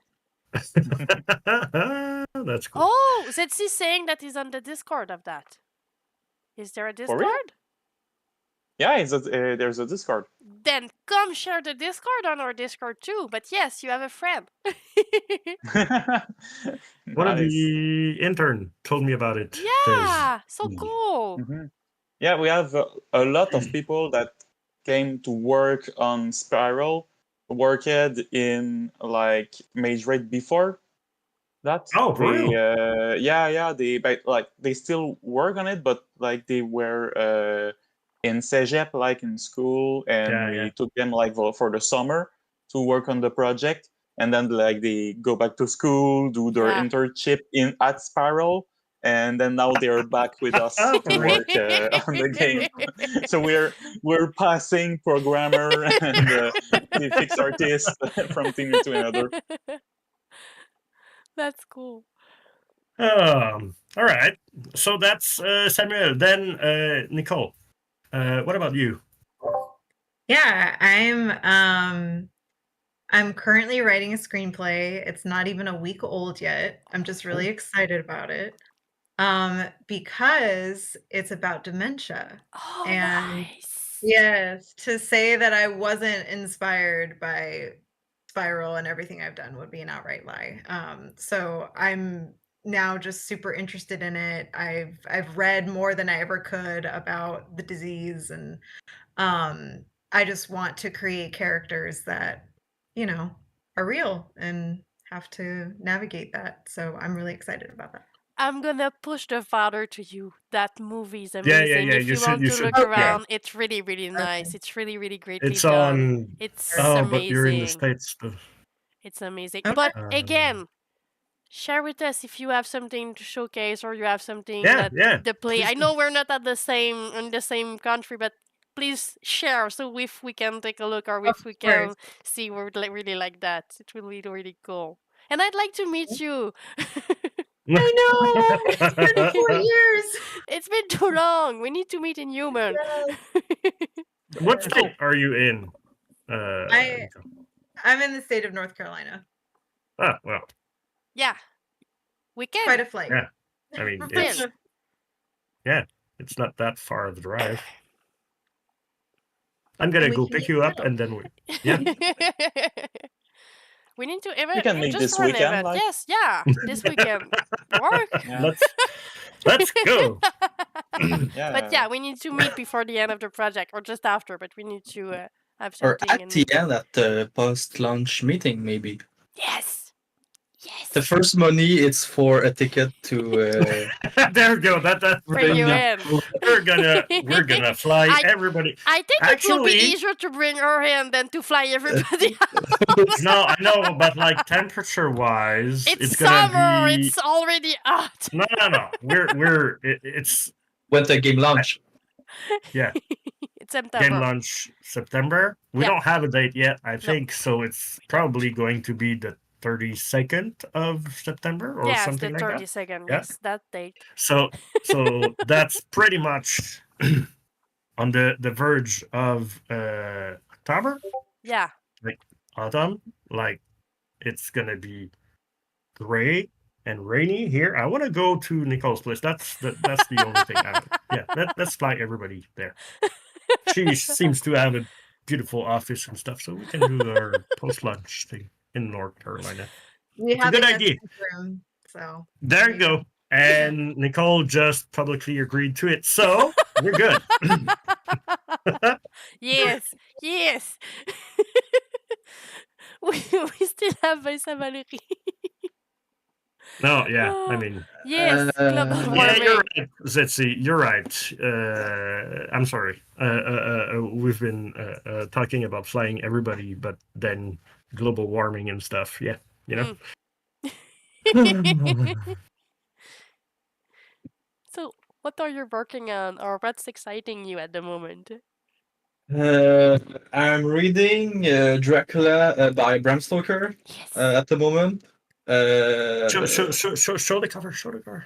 That's cool. Oh, Zetsi saying that he's on the Discord of that. Is there a For real? Discord? Yeah, there's a Discord. Then come share the Discord on our Discord too. But yes, you have a friend. One of Nice. the intern told me about it. Yeah, so cool. Mhm. Yeah, we have a lot of people that came to work on Spiral, worked in like Mage Raid before that. Oh, for real? They still work on it, but like they were in Cégep, like in school, and Yeah, we yeah. took them like for the summer to work on the project, and then like they go back to school, do their Yeah. internship at Spiral, and then now they're back with us to For real? work on the game. So we're passing programmer and the fix artist from team to another. That's cool. All right. So that's Samuel. Then Nicole. What about you? Yeah, I'm currently writing a screenplay. It's not even a week old yet. I'm just really excited about it. Because it's about dementia. Oh, And nice. yes, to say that I wasn't inspired by Spiral and everything I've done would be an outright lie. So I'm now just super interested in it. I've read more than I ever could about the disease, and I just want to create characters that, are real and have to navigate that. So I'm really excited about that. I'm gonna push the father to you. That movie is Yeah, amazing. yeah. If you want to look Okay. around, it's really, really nice. Okay. It's really, really greatly It's done. on. It's Oh, amazing. but you're in the States. It's amazing. Okay. But again, share with us if you have something to showcase or you have something Yeah, that yeah. the play. Please I do. know we're not in the same country, but please share so if we can take a look or if Of we can course. see we would really like that. It will be really cool. And I'd like to meet you. I know. It's been 4 years. It's been too long. We need to meet in human. What state are you in? Nicole? I'm in the state of North Carolina. Ah, well, Yeah. We can. Quite a flight. yeah. I mean, For it's real. it's not that far of the drive. I'm gonna We go can pick meet you up, still. and then yeah. We need to event. We can meet just this for an weekend, event. like- Yes, yeah. This weekend. Work. Yeah. Let's go. Yeah. But yeah, we need to meet before the end of the project or just after, but we need to have Or something. at the end, at the post-launch meeting, maybe. Yes. Yes. The first money it's for a ticket to. There we go. That Bring you in. we're gonna fly everybody. I think it will be Actually- easier to bring her in than to fly everybody No, I know, but like temperature wise, It's gonna summer. be. It's already hot. No. It's When the game launch. It's September. game launch September. We Yeah. don't have a date yet, I think, so it's probably going to be the 32nd of September or Yes, something the like that. 32nd. Yeah. Yes, that date. So that's pretty much on the verge of October, Yeah. autumn. Like it's gonna be gray and rainy here, I want to go to Nicole's place. That's the only thing. Let's fly everybody there. She seems to have a beautiful office and stuff, so we can do our post-lunch thing in North Carolina. We It's a have good the idea. escape room, so There you go. And Nicole just publicly agreed to it, so we're good. Yes, yes. we still have Vincent Valerie. No, yeah, I mean, Yes, global Yeah, yeah, you're warming. right, Zetzi. You're right. I'm sorry. We've been talking about flying everybody, but then global warming and stuff. Yeah, you know. So, what are you working on, or what's exciting you at the moment? I'm reading Dracula by Bram Stoker Yes. at the moment. Show the cover. Show the cover.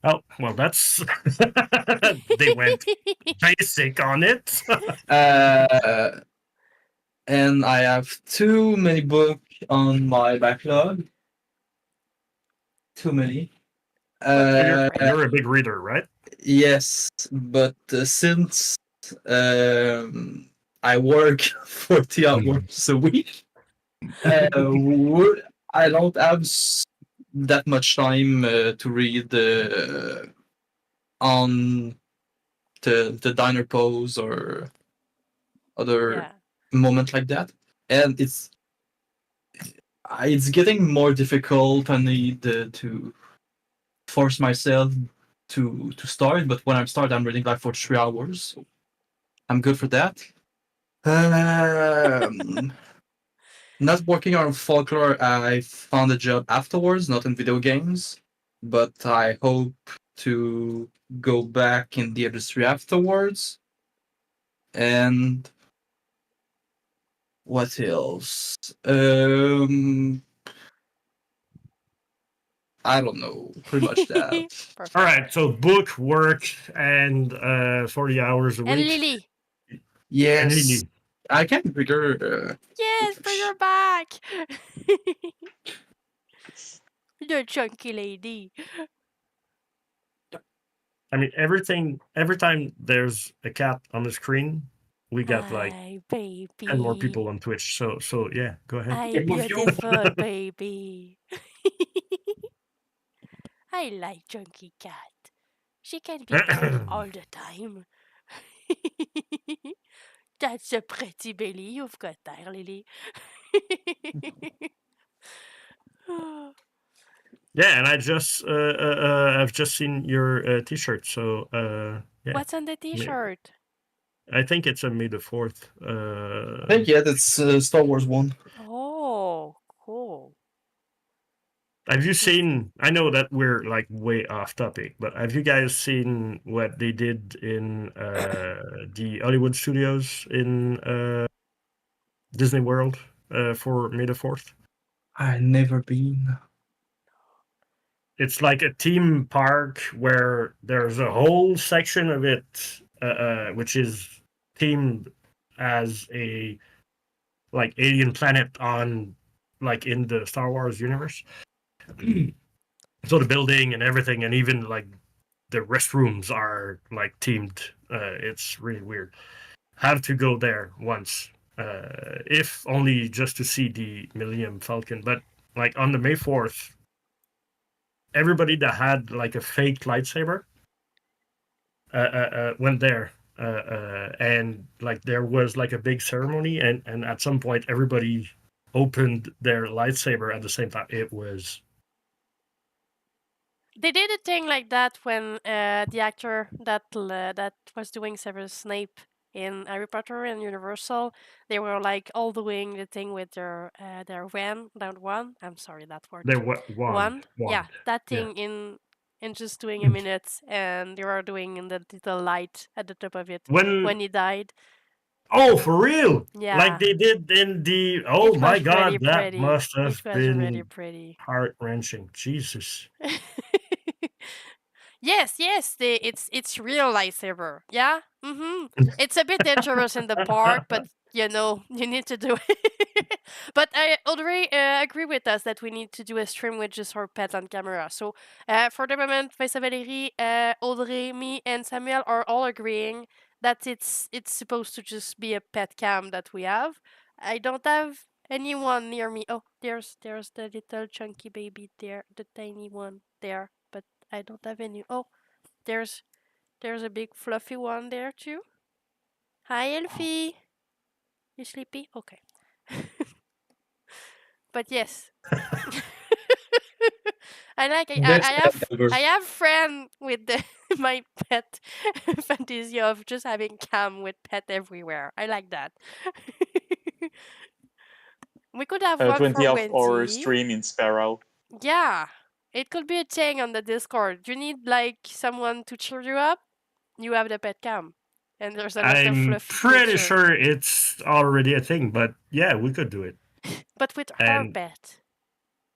Oh well, that's they went basic on it. And I have too many books on my backlog. Too many. You're a big reader, right? Yes, but since I work 40 hours a week, I don't have that much time to read on the diner pose or other Yeah. moment like that, and it's getting more difficult. I need to force myself to start, but when I'm started, I'm reading like for 3 hours. So I'm good for that. Not working on folklore. I found a job afterwards, not in video games, but I hope to go back in the industry afterwards. And what else? I don't know. Pretty much that. Perfect. All right, so book, work, and 40 hours a And week. Lily. Yes. And Lily. I can figure. Yes, bring her back. The chunky lady. I mean, every time there's a cat on the screen, we got like Hi, baby. 10 more people on Twitch. So yeah, go ahead. Hi, Game of you. beautiful baby. I like Chunky Cat. She can be cat all the time. That's a pretty belly you've got there, Lily. Yeah, and I've just seen your T-shirt. So yeah, What's on the T-shirt? I think it's a May the 4th. I think yeah, that's Star Wars 1. Oh, cool. Have you seen? I know that we're like way off topic, but have you guys seen what they did in the Hollywood Studios in Disney World for May the 4th? I never been. It's like a theme park where there's a whole section of it which is themed as a like alien planet on like in the Star Wars universe. So the building and everything, and even like the restrooms are like themed. It's really weird. Have to go there once, if only just to see the Millennium Falcon. But like on the May 4th, everybody that had like a fake lightsaber went there, and like there was like a big ceremony, and at some point everybody opened their lightsaber at the same time. It was They did a thing like that when the actor that was doing Severus Snape in Harry Potter and Universal, they were like all doing the thing with their wand. I'm sorry, that word. there Wand. Yeah, that Yeah. thing in just doing a minute, and they were doing the little light at the top of it when he died. Oh, for real? Yeah. Like they did in the. Oh It my was God, really that pretty. must have It was been really pretty. heart wrenching. Jesus. Yes, it's real lightsaber. Yeah. It's a bit dangerous in the park, but you know you need to do it. But Audrey agree with us that we need to do a stream with just our pets on camera. So for the moment, Vincent, Valérie, Audrey, me, and Samuel are all agreeing that it's supposed to just be a pet cam that we have. I don't have anyone near me. Oh, there's the little chunky baby there, the tiny one there, but I don't have any. Oh, there's a big fluffy one there too. Hi, Elfie. You sleepy? Okay. But yes. I like That's I have friend with my pet fantasy of just having cam with pet everywhere. I like that. We could have A one for 20-hour Wendy. stream in Sparrow. Yeah. It could be a thing on the Discord. You need like someone to cheer you up. You have the pet cam. And there's a lot of I'm fluffy pretty creature. sure it's already a thing, but yeah, we could do it. But with her And- pet.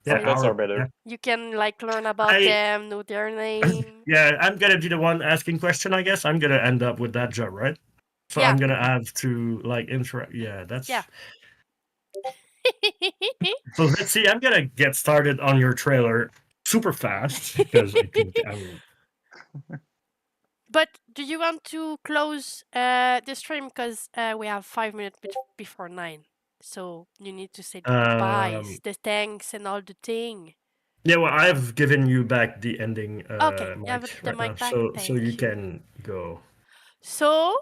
Yeah, So Pets are better. you can like learn about I- them, know their name. Yeah, I'm gonna be the one asking question, I guess. I'm gonna end up with that job, right? So Yeah. I'm gonna have to like interact. Yeah, that's. Yeah. So let's see. I'm gonna get started on your trailer super fast because I think But do you want to close the stream because we have 5 minutes before 9? So you need to say the goodbyes, the thanks, and all the thing. Yeah, well, I've given you back the ending Okay, mic yeah, the right mic now, back, so thank you you. can go. So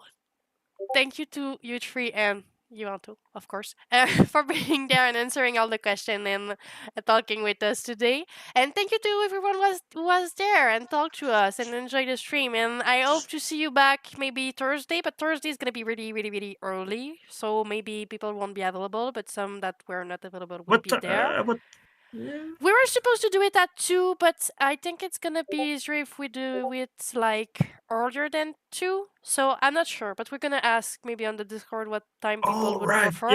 thank you to you three and you want to, of course, for being there and answering all the questions and talking with us today. And thank you to everyone who was there and talked to us and enjoyed the stream. And I hope to see you back maybe Thursday, but Thursday is gonna be really, really, really early, so maybe people won't be available, but some that were not available will What? be there. Yeah. We were supposed to do it at 2, but I think it's gonna be easier if we do it like earlier than 2. So I'm not sure, but we're gonna ask maybe on the Discord what time people Oh, would right. prefer.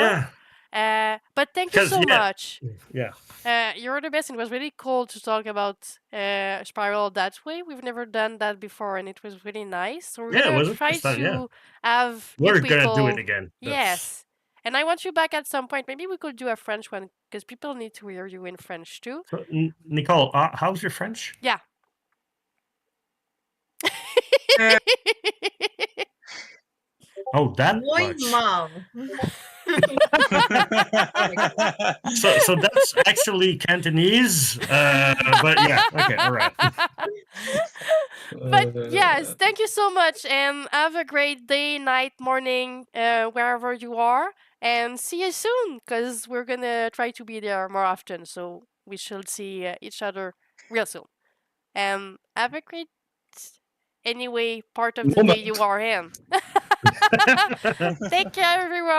Yeah. But thank you 'Cause, so yeah. much. Yeah. You're the best. It was really cool to talk about Spiral that way. We've never done that before, and it was really nice. So we're Yeah, it gonna was the try first time, to yeah. have new We're people. gonna do it again. Yes. And I want you back at some point. Maybe we could do a French one because people need to hear you in French too. So, Nicole, how's your French? Yeah. Oh, that Muy much. mal. So that's actually Cantonese, but yeah, okay, all right. But yes, thank you so much, and have a great day, night, morning, wherever you are, and see you soon. Because we're gonna try to be there more often, so we should see each other real soon. And have a great, part of the day you are in. Take care, everyone.